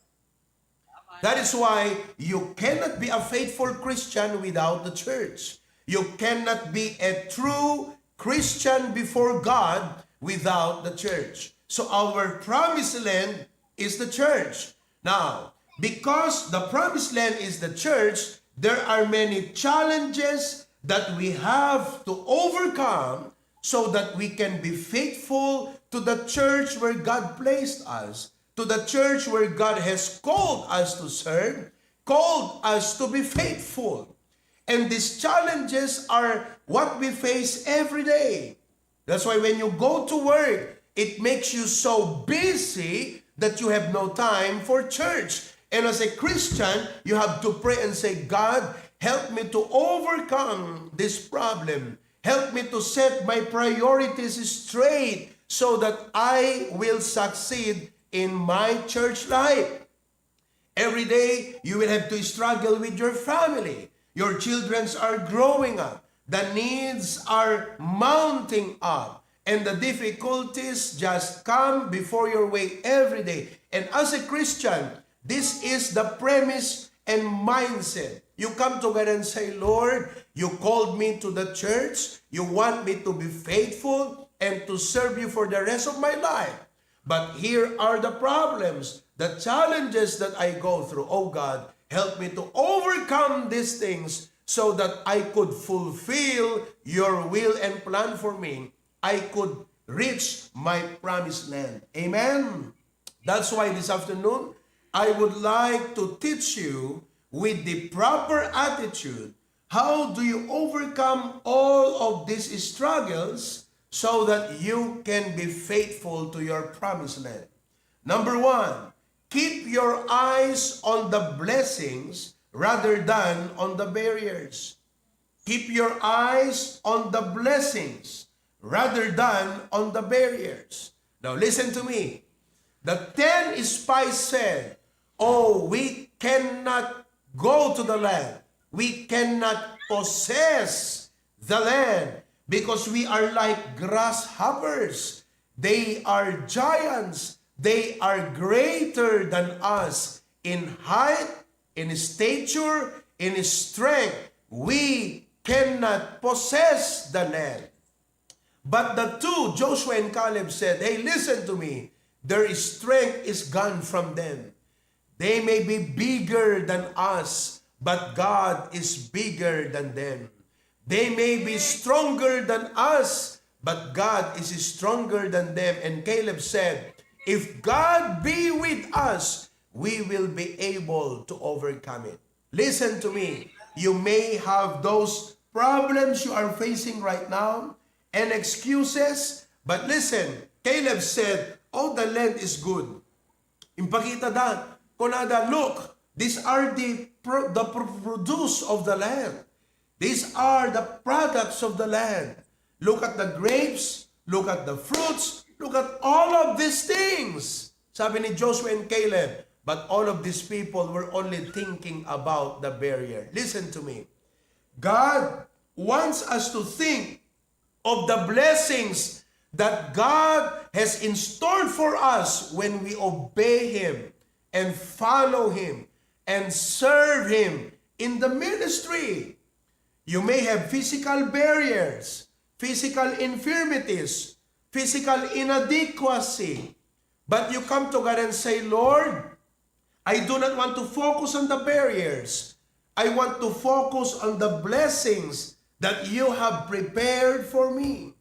That is why you cannot be a faithful Christian without the church. You cannot be a true Christian before God without the church. So our promised land is the church. Now, because the promised land is the church, there are many challenges that we have to overcome so that we can be faithful to the church where God placed us, to the church where God has called us to serve, called us to be faithful. And these challenges are what we face every day. That's why when you go to work, it makes you so busy that you have no time for church. And as a Christian, you have to pray and say, God, help me to overcome this problem. Help me to set my priorities straight so that I will succeed in my church life. Every day, you will have to struggle with your family. Your children are growing up. The needs are mounting up. And the difficulties just come before your way every day. And as a Christian, this is the premise and mindset. You come together and say, Lord, you called me to the church. You want me to be faithful and to serve you for the rest of my life. But here are the problems, the challenges that I go through. Oh God, help me to overcome these things so that I could fulfill your will and plan for me. I could reach my promised land. Amen. That's why this afternoon, I would like to teach you with the proper attitude, how do you overcome all of these struggles so that you can be faithful to your promised land. Number one, keep your eyes on the blessings rather than on the barriers. Keep your eyes on the blessings rather than on the barriers. Now listen to me. The 10 spies said, oh, we cannot go to the land. We cannot possess the land because we are like grasshoppers. They are giants. They are greater than us in height, in stature, in strength. we cannot possess the land. But the two, Joshua and Caleb, said, hey, listen to me. Their strength is gone from them. They may be bigger than us, but God is bigger than them. They may be stronger than us, but God is stronger than them. And Caleb said, if God be with us, we will be able to overcome it. Listen to me. You may have those problems you are facing right now and excuses, but listen, Caleb said, oh, the land is good. Impakita da, kunada, look, these are the produce of the land. These are the products of the land. Look at the grapes, look at the fruits, look at all of these things. Sabi ni Joshua and Caleb, but all of these people were only thinking about the barrier. Listen to me. God wants us to think of the blessings that God has in store for us when we obey Him and follow Him and serve Him in the ministry. You may have physical barriers, physical infirmities, physical inadequacy, but you come to God and say, Lord, I do not want to focus on the barriers. I want to focus on the blessings that you have prepared for me.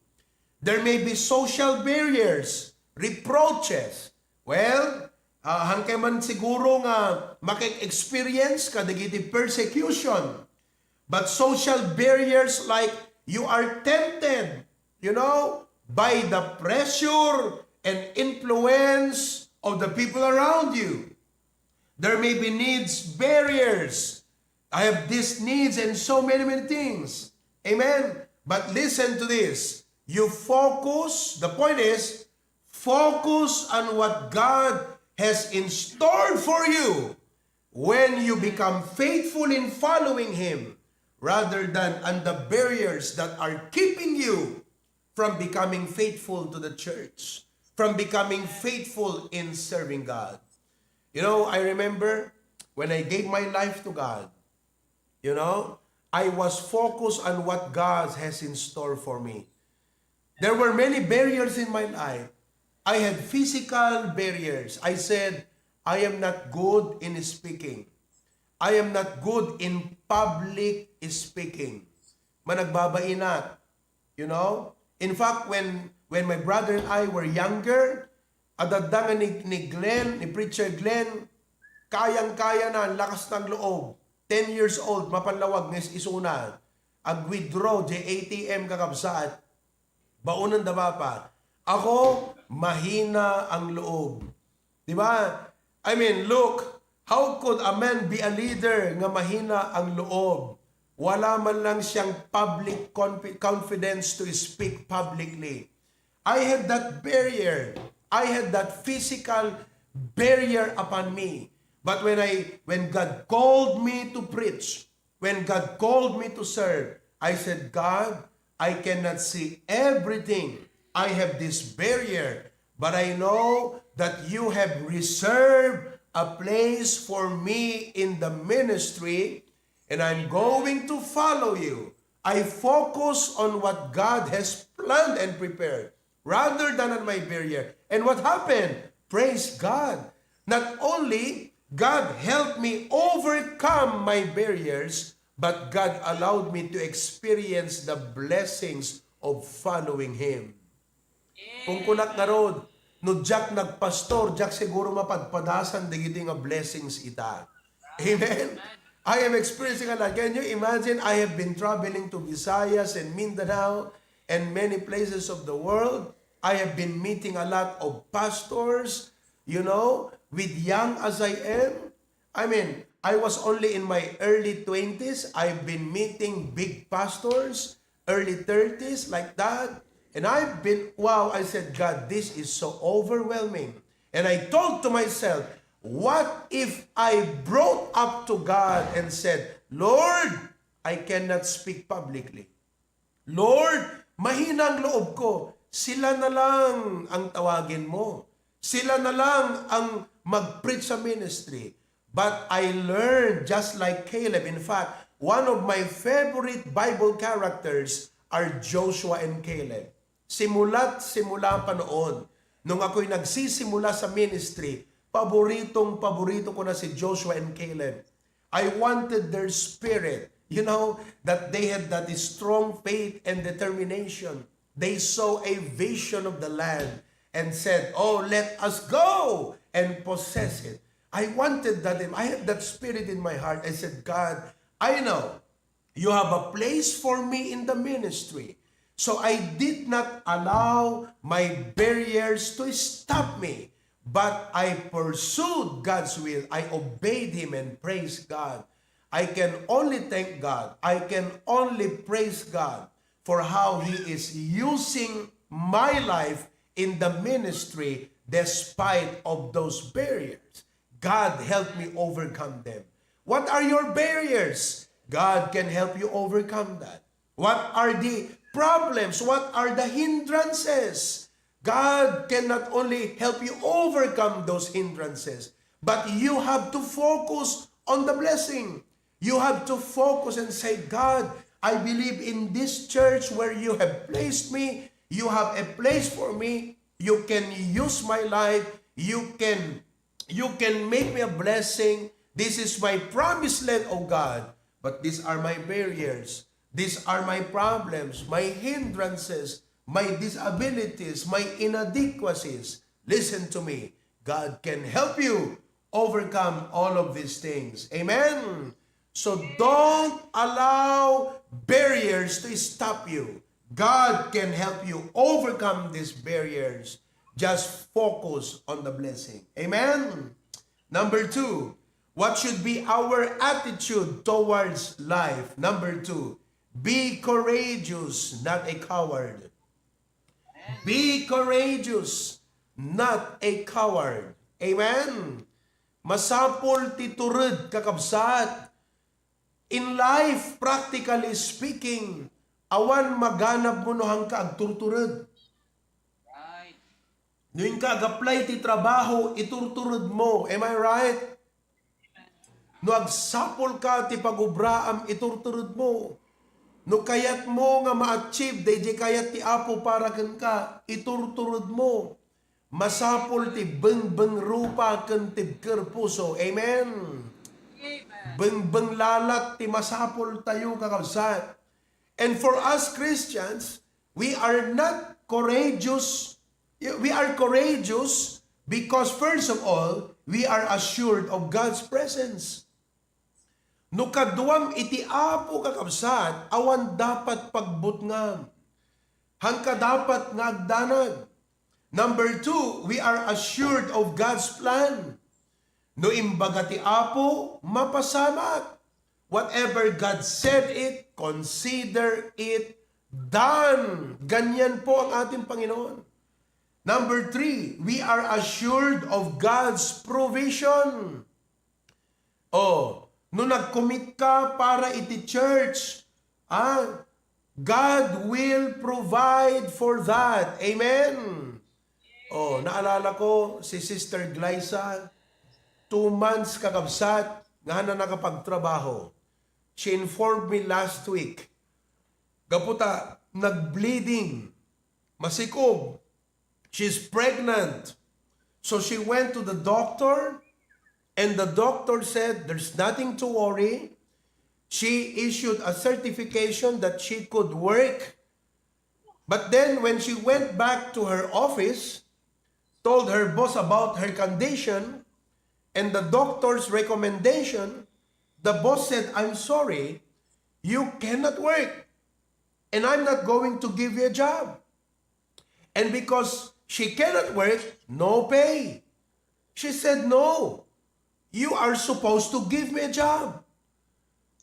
There may be social barriers, reproaches. Well, hangkay man siguro nga makik-experience kadagiti persecution. But social barriers like you are tempted, by the pressure and influence of the people around you. There may be needs, barriers. I have these needs and so many things. Amen? But listen to this. You focus, the point is, focus on what God has in store for you when you become faithful in following Him rather than on the barriers that are keeping you from becoming faithful to the church, from becoming faithful in serving God. I remember when I gave my life to God, I was focused on what God has in store for me. There were many barriers in my life. I had physical barriers. I said, I am not good in speaking. I am not good in public speaking. Managbabainat, In fact, when my brother and I were younger, adadangan ni Glenn, ni Preacher Glenn, kayang-kaya na, lakas ng loob. 10 years old, mapanlawag ng isuna. Ag-withdraw, ATM kakabsaat. Baunan da pa. Ako, mahina ang loob. Diba? I mean, look, how could a man be a leader nga mahina ang loob? Wala man lang siyang public confidence to speak publicly. I had that barrier. I had that physical barrier upon me. But when God called me to preach, when God called me to serve, I said, God, I cannot see everything. I have this barrier, but I know that you have reserved a place for me in the ministry, and I'm going to follow you. I focus on what God has planned and prepared, rather than on my barrier. And what happened? Praise God. Not only God helped me overcome my barriers, but God allowed me to experience the blessings of following Him. Kung kunak na rod, no Jack nagpastor, Jack siguro mapagpadasan digiti nga blessings ita. Amen? I am experiencing a lot. Can you imagine? I have been traveling to Visayas and Mindanao and many places of the world. I have been meeting a lot of pastors, with young as I am. I mean, I was only in my early 20s. I've been meeting big pastors, early 30s, like that. And I've been, wow, I said, God, this is so overwhelming. And I thought to myself, what if I brought up to God and said, Lord, I cannot speak publicly. Lord, mahina ang loob ko. Sila na lang ang tawagin mo. Sila na lang ang mag-preach sa ministry. But I learned, just like Caleb, in fact, one of my favorite Bible characters are Joshua and Caleb. Simula pa noon, nung ako'y nagsisimula sa ministry, paborito ko na si Joshua and Caleb. I wanted their spirit, that they had that strong faith and determination. They saw a vision of the land and said, "Oh, let us go and possess it." I wanted that. I had that spirit in my heart. I said, "God, I know you have a place for me in the ministry." So I did not allow my barriers to stop me, but I pursued God's will. I obeyed Him and praised God. I can only thank God. I can only praise God for how He is using my life in the ministry despite of those barriers. God helped me overcome them. What are your barriers? God can help you overcome that. What are the problems? What are the hindrances? God can not only help you overcome those hindrances, but you have to focus on the blessing. You have to focus and say, "God, I believe in this church where you have placed me. You have a place for me. You can use my life. You can make me a blessing. This is my promised land, oh God. But these are my barriers. These are my problems, my hindrances, my disabilities, my inadequacies." Listen to me. God can help you overcome all of these things. Amen. So don't allow barriers to stop you. God can help you overcome these barriers. Just focus on the blessing. Amen. Number 2, what should be our attitude towards life? Number 2, be courageous, not a coward. Be courageous, not a coward. Amen. Masapol ti turud kakabsat. In life, practically speaking, awan maganap mo no hangka ag turturud. Right. Noong ka ag-apply ti trabaho, iturturud mo. Am I right? No agsapol ka ti pagubraam, iturturud mo. No kayat mo nga ma-achieve, DJ kayat ti Apo para ken ka, iturturud mo. Masapol ti beng-beng rupa ken tibker puso. Amen. Beng-beng lalat ti masapol tayo kakabsat. And for us Christians, we are not courageous. We are courageous because first of all, we are assured of God's presence. No kaduam iti Apo kakabsat, awan dapat pagbutngam. Hangka dapat ngagdanag. Number 2, we are assured of God's plan. No imbaga ti Apo, mapasamak. Whatever God said it, consider it done. Ganyan po ang ating Panginoon. Number 3, we are assured of God's provision. No nag-commit ka para iti church, God will provide for that. Amen. Naalala ko si Sister Glyza, 2 months kakabsat, nga na nakapagtrabaho. She informed me last week, gaputa, nag-bleeding, masikob, she's pregnant. So she went to the doctor, and the doctor said, there's nothing to worry. She issued a certification that she could work. But then when she went back to her office, told her boss about her condition, and the doctor's recommendation, the boss said, "I'm sorry, you cannot work, and I'm not going to give you a job." And because she cannot work, no pay. She said, "No, you are supposed to give me a job."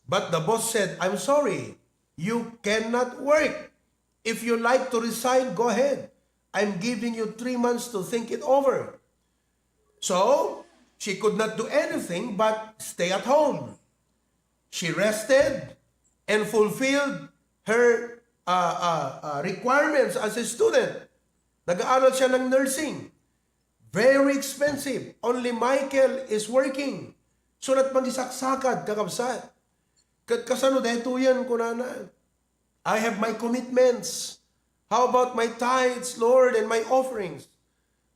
But the boss said, "I'm sorry, you cannot work. If you like to resign, go ahead. I'm giving you 3 months to think it over." So, she could not do anything but stay at home. She rested and fulfilled her requirements as a student. Nag-aaral siya ng nursing. Very expensive. Only Michael is working. Sulat magisaksakad, kakabsat. Kasano deto yan, kunana? I have my commitments. How about my tithes, Lord, and my offerings?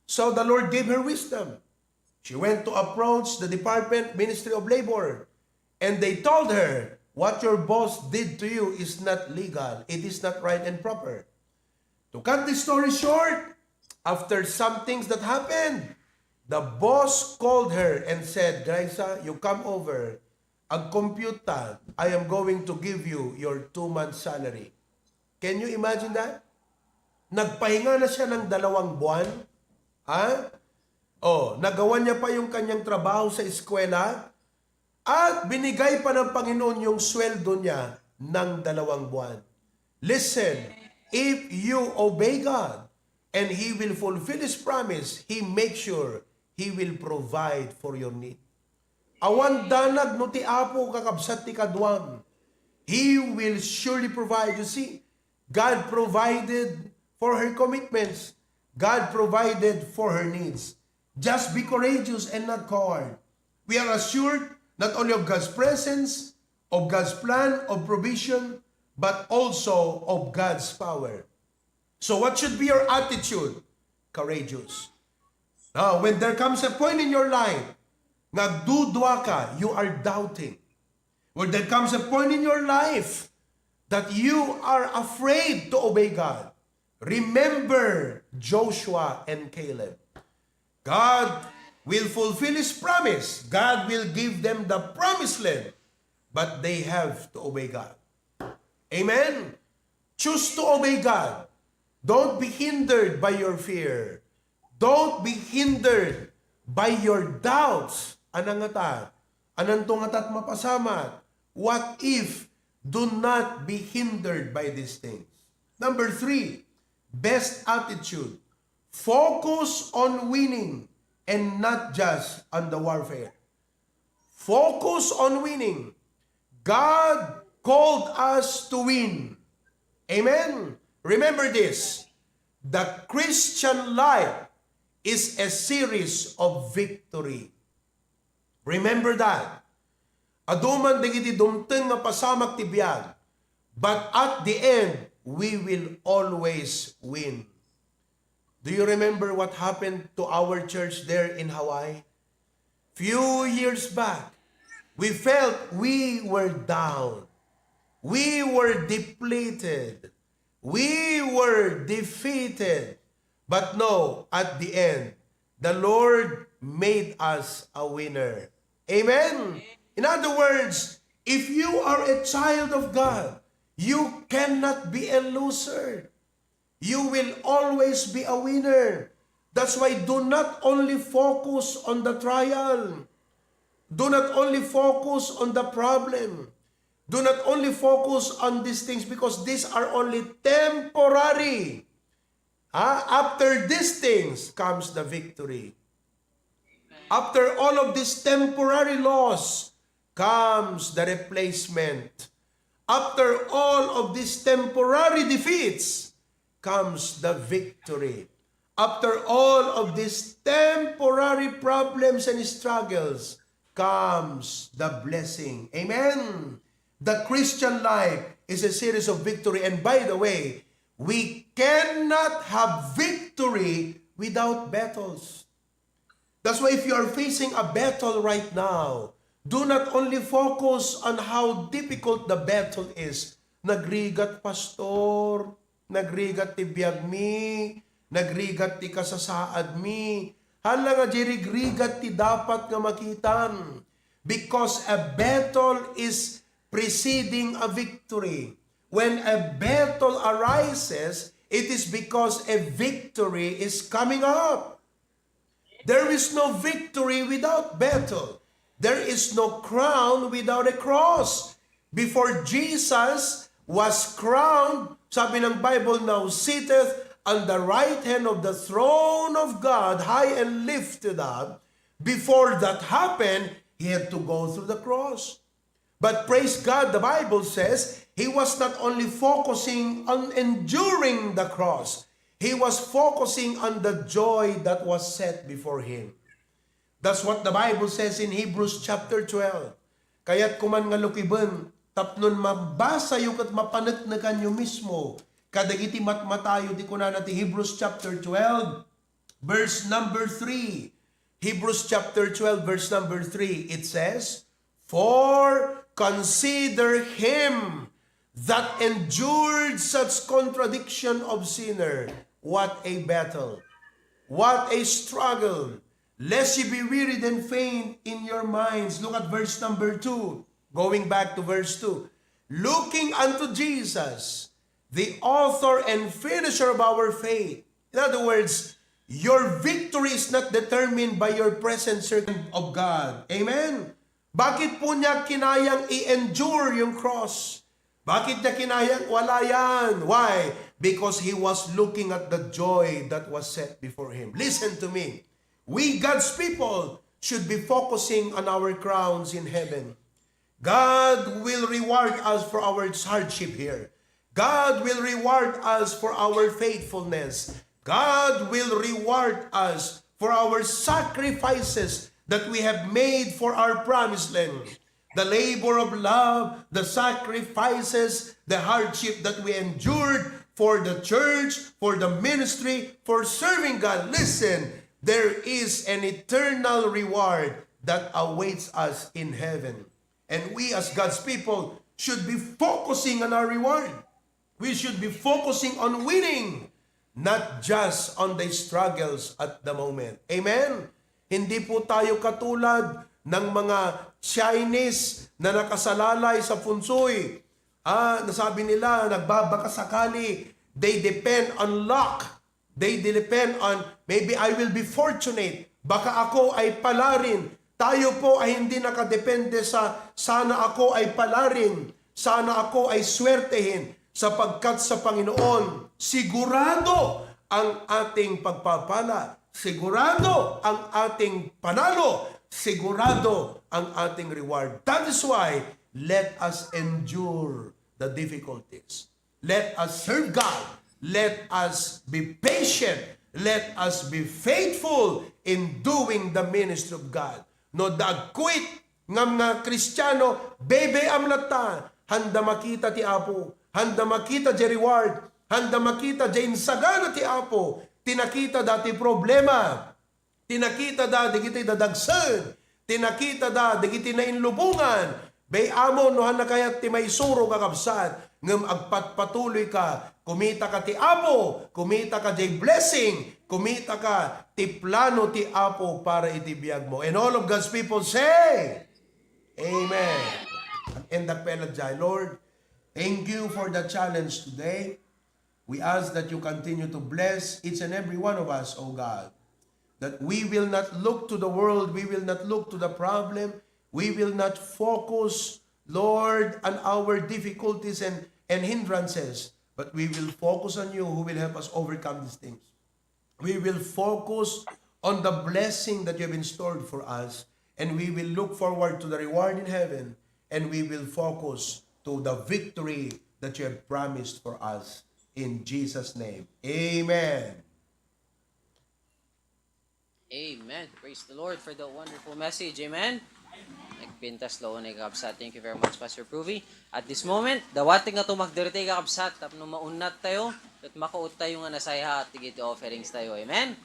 So the Lord gave her wisdom. She went to approach the Department Ministry of Labor, and they told her, what your boss did to you is not legal. It is not right and proper. To cut the story short, after some things that happened, the boss called her and said, Graisa, you come over. Ag-compute ta, I am going to give you your 2-month salary. Can you imagine that? Nagpahinga na siya ng 2 buwan. Ha? Nagawa niya pa yung kanyang trabaho sa eskwela at binigay pa ng Panginoon yung sweldo niya ng 2 buwan. Listen, if you obey God and He will fulfill His promise, He makes sure He will provide for your need. Awan danag no ti Apo kakabsat ti kadwam. He will surely provide. You see, God provided for her commitments. God provided for her needs. Just be courageous and not coward. We are assured not only of God's presence, of God's plan of provision, but also of God's power. So what should be your attitude? Courageous. Now, when there comes a point in your life, nagdudwa ka, you are doubting. When there comes a point in your life that you are afraid to obey God, remember Joshua and Caleb. God will fulfill His promise. God will give them the promised land, but they have to obey God. Amen? Choose to obey God. Don't be hindered by your fear. Don't be hindered by your doubts. Anang atat? Anantong atat mapasamat? What if? Do not be hindered by these things. Number 3, best attitude. Focus on winning and not just on the warfare. Focus on winning. God called us to win. Amen? Remember this. The Christian life is a series of victory. Remember that. Aduman digiti dumteng nga pasamak ti biag. But at the end, we will always win. Do you remember what happened to our church there in Hawaii? Few years back, we felt we were down. We were depleted. We were defeated. But no, at the end, the Lord made us a winner. Amen? In other words, if you are a child of God, you cannot be a loser. You will always be a winner. That's why do not only focus on the trial. Do not only focus on the problem. Do not only focus on these things because these are only temporary. After these things comes the victory. After all of this temporary loss comes the replacement. After all of these temporary defeats comes the victory. After all of these temporary problems and struggles comes the blessing. Amen. The Christian life is a series of victory. And by the way, we cannot have victory without battles. That's why if you are facing a battle right now, do not only focus on how difficult the battle is. Nagrigat pastor, nagrigat ti biyag mi, nagrigat ti kasasaad mi. Hala nga jirigrigat ti dapat nga makitan. Because a battle is preceding a victory. When a battle arises, it is because a victory is coming up. There is no victory without battle. There is no crown without a cross. Before Jesus was crowned, sabi ng Bible, now sitteth on the right hand of the throne of God, high and lifted up. Before that happened, He had to go through the cross. But praise God, the Bible says, He was not only focusing on enduring the cross, He was focusing on the joy that was set before Him. That's what the Bible says in Hebrews chapter 12. Kaya't kuman nga lukiben, tapnon mabasa yung kat mapanatnakan nyo mismo. Kadagiti matmatayo di ko na natin Hebrews chapter 12, verse number 3. Hebrews chapter 12, verse number 3. It says, "For consider him that endured such contradiction of sinner." What a battle. What a struggle. Lest ye be wearied and faint in your minds. Look at verse number 2. Going back to verse 2. "Looking unto Jesus, the author and finisher of our faith." In other words, your victory is not determined by your present circumstance of God. Amen? Bakit po niya kinayang i-endure yung cross? Bakit niya kinayang wala yan? Why? Because he was looking at the joy that was set before him. Listen to me. We, God's people, should be focusing on our crowns in heaven. God will reward us for our hardship here. God will reward us for our faithfulness. God will reward us for our sacrifices that we have made for our promised land. The labor of love, the sacrifices, the hardship that we endured for the church, for the ministry, for serving God. Listen, there is an eternal reward that awaits us in heaven. And we as God's people should be focusing on our reward. We should be focusing on winning, not just on the struggles at the moment. Amen? Hindi po tayo katulad ng mga Chinese na nakasalalay sa punsoy. Nasabi nila, nagbabaka sakali. They depend on luck. They depend on, maybe I will be fortunate. Baka ako ay palarin. Tayo po ay hindi nakadepende sa sana ako ay palarin. Sana ako ay swertehin. Sapagkat sa Panginoon, sigurado ang ating pagpapala. Sigurado ang ating panalo. Sigurado ang ating reward. That is why, let us endure the difficulties. Let us serve God. Let us be patient. Let us be faithful in doing the ministry of God. No dagkwit ngam nga Kristiyano, bebe amlata, handa makita ti Apo, handa makita di reward, handa makita di insagana ti Apo, tinakita dati problema, tinakita da digiti dadagsan, tinakita da digiti na inlubungan, bay amo no na kayat ti may suro kakabsat, ngem agpatpatuloy ka, kumita ka ti Apo, kumita ka di blessing, kumita ka ti plano ti Apo para itibiyag mo. And all of God's people say, Amen. And the penadjay, Lord, thank you for the challenge today. We ask that you continue to bless each and every one of us, O God. That we will not look to the world, we will not look to the problem, we will not focus, Lord, on our difficulties and hindrances, but we will focus on you who will help us overcome these things. We will focus on the blessing that you have in store for us, and we will look forward to the reward in heaven, and we will focus to the victory that you have promised for us. In Jesus' name, amen. Amen. Praise the Lord for the wonderful message. Amen. Nagpintas lo ni Kakabsat. Thank you very much, Pastor Pruvi. At this moment, dawating nga tumagdirite Kakabsat, tapno maunat tayo, at makaut tayo nga nasaya at tigiti offerings tayo. Amen.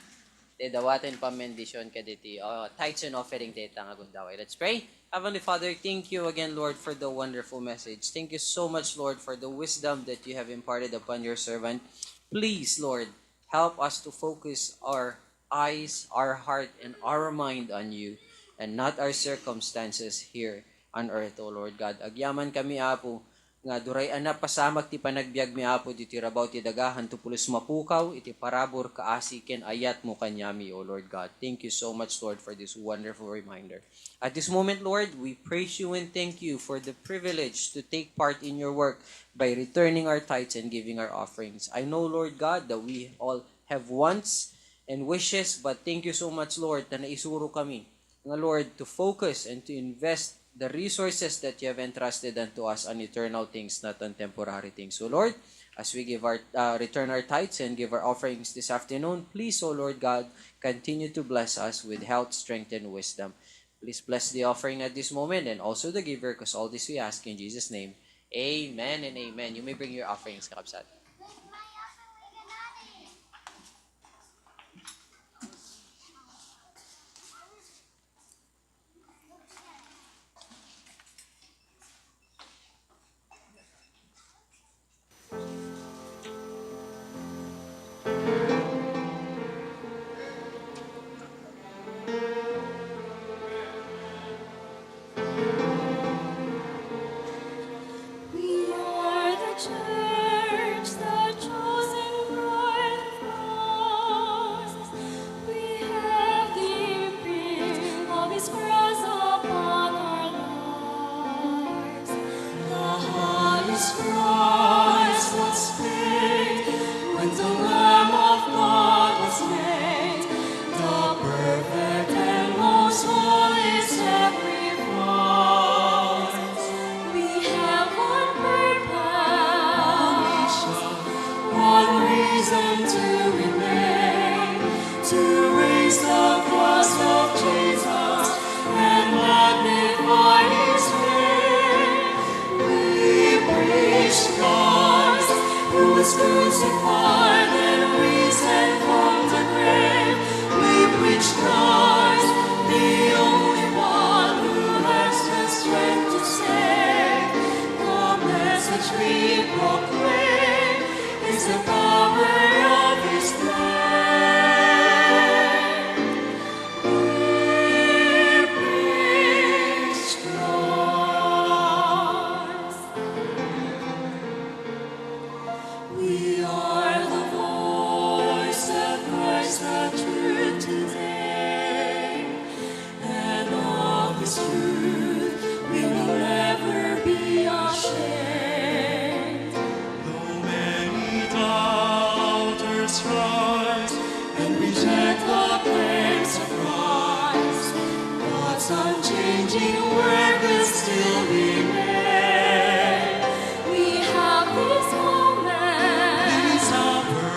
Te dawatin pa mendisyon ka diti. Tithes and offering data nga gundaway. Let's pray. Heavenly Father, thank you again, Lord, for the wonderful message. Thank you so much, Lord, for the wisdom that you have imparted upon your servant. Please, Lord, help us to focus our eyes, our heart, and our mind on you, and not our circumstances here on earth, O Lord God. Agyaman kami, Apo, nga duray anak pasamag ti panagbiag mi, Apo, diti rabaw ti dagahan tupulos mapukaw, iti parabor kaasiken ayat mo kanyami, O Lord God. Thank you so much, Lord, for this wonderful reminder. At this moment, Lord, we praise you and thank you for the privilege to take part in your work by returning our tithes and giving our offerings. I know, Lord God, that we all have wants and wishes, but thank you so much, Lord, na naisuro kami, nga Lord, to focus and to invest the resources that you have entrusted unto us on eternal things, not on temporary things. So, Lord, as we give our return our tithes and give our offerings this afternoon, please, O Lord God, continue to bless us with health, strength, and wisdom. Please bless the offering at this moment and also the giver, because all this we ask in Jesus' name. Amen and amen. You may bring your offerings, kakabsat. We are the church, the chosen bride of Christ. We have the imprint of His cross upon our lives. The highest price was paid when the Lamb of God was made, the perfect and most holy sacrifice. We have one purpose, one reason to remain, to raise the cross of Jesus and magnify His name. We preach Christ, who was crucified and risen from the grave. We preach Christ, the only one who has the strength to save. The message we proclaim is the power of His name. We preach Christ. We are the voice of Christ, the truth today, and of His truth we will never be ashamed. Though many doubters rise and reject the claims of Christ, God's unchanging word will still remain. We have this moment, this hour,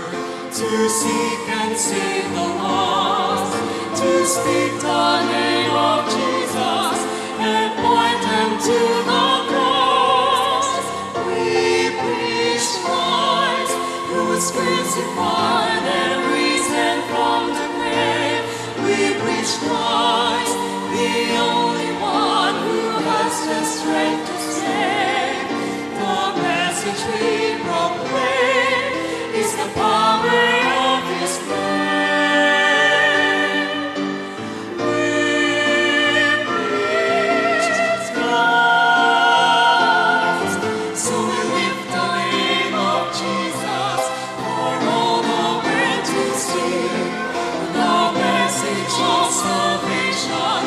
to seek and save the lost, to speak the name of Jesus and point them to the cross. We preach Christ, who was crucified and risen from the grave. We preach Christ, the only one who has the strength to save. The message we proclaim is the power of His name. We preach Christ, so we lift the name of Jesus for all the world to see. The message of salvation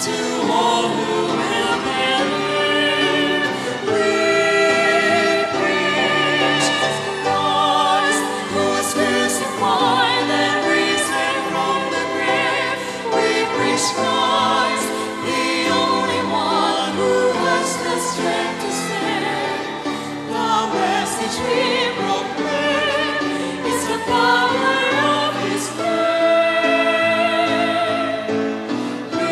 to all who will believe. We preach Christ, who was crucified and risen from the grave. We preach Christ, the only one who has the strength to save. The message we proclaim is the power of His name. We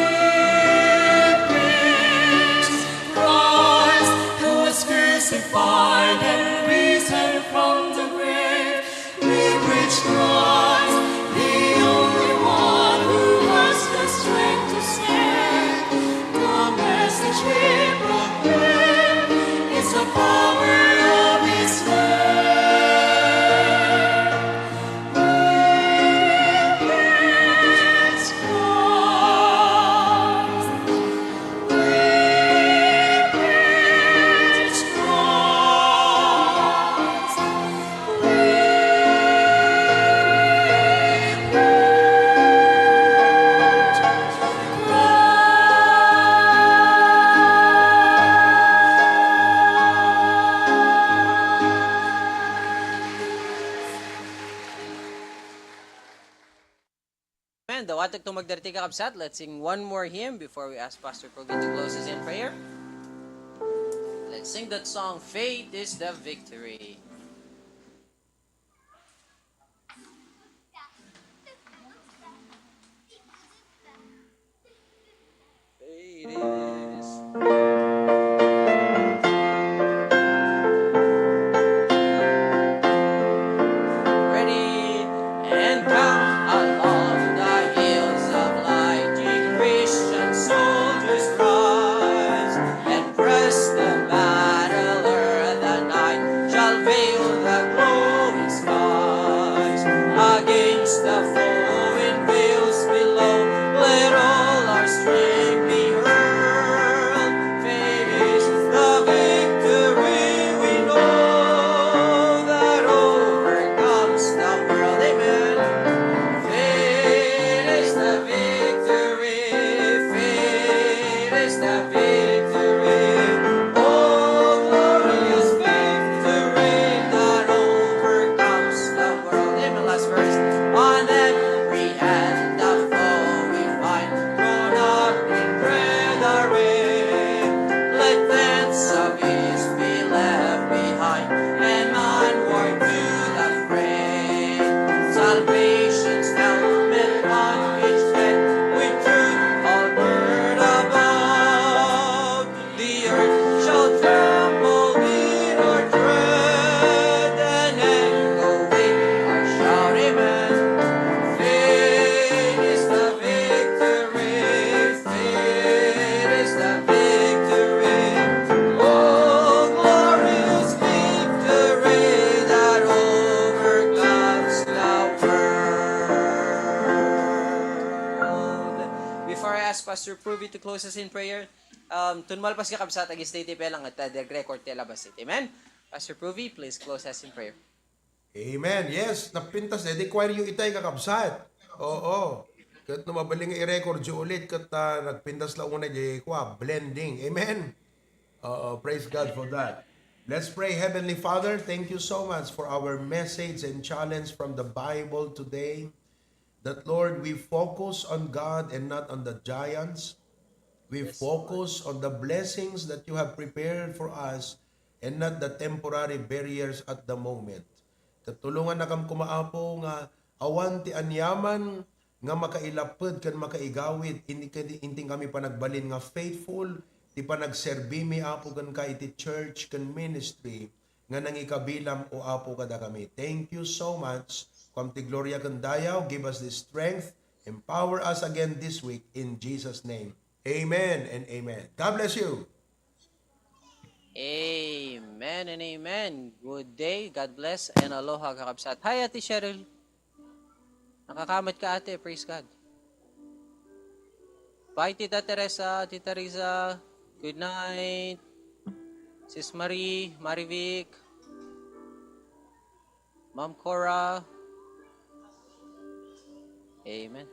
preach Christ, who was crucified and risen from the grave. We preach Christ, the only one who has the strength to save. The message we proclaim is the power of His name. We preach Christ. We preach Christ. We Amen. Dawatag to magdarti kakabsat. Let's sing one more hymn before we ask Pastor Kogi to close us in prayer. Let's sing that song, Faith is the Victory. the victory. Oh, glorious victory that overcomes the world. Amen. Last verse. On every hand the foe we find, thrown up in dread array. Let thence of ease be left behind, and onward to the fray. Salvation's helmet on each head, with truth all girt about. The earth shall tremble in our tread, and echoing our shout, amen. Faith is the victory, faith is the victory. Oh, glorious victory that overcomes the world. Before I ask Pastor Pruby to close us in prayer, tunmal pas kakabsat ag state pelang at record tela basit. Amen? Pastor Pruby, please close us in prayer. Amen. Yes, napintas na. Di-choir yung itay kakabsat. Oo. Kat na mabaling i-record yung ulit. Kat nagpintas lang una yung blending. Amen. Praise God for that. Let's pray. Heavenly Father, thank you so much for our message and challenge from the Bible today. That, Lord, we focus on God and not on the giants. We focus on the blessings that you have prepared for us and not the temporary barriers at the moment. Katulungan na kam kumaapo nga awan ti anyaman nga makailapod kan makaigawid inting kami panagbalin nga faithful ti panagserbimi apo kan ka iti church kan ministry nga nangikabilam o apo kada kami. Thank you so much. Kam ti gloria kan dayaw, give us the strength, empower us again this week in Jesus name. Amen and amen. God bless you. Amen and amen. Good day, God bless, and aloha kakabsat. Hi, Ate Cheryl. Nakakamit ka, ate. Praise God. Bye, Tita Teresa, Tita Riza. Good night. Sis Marie, Marivic, Ma'am Cora. Amen.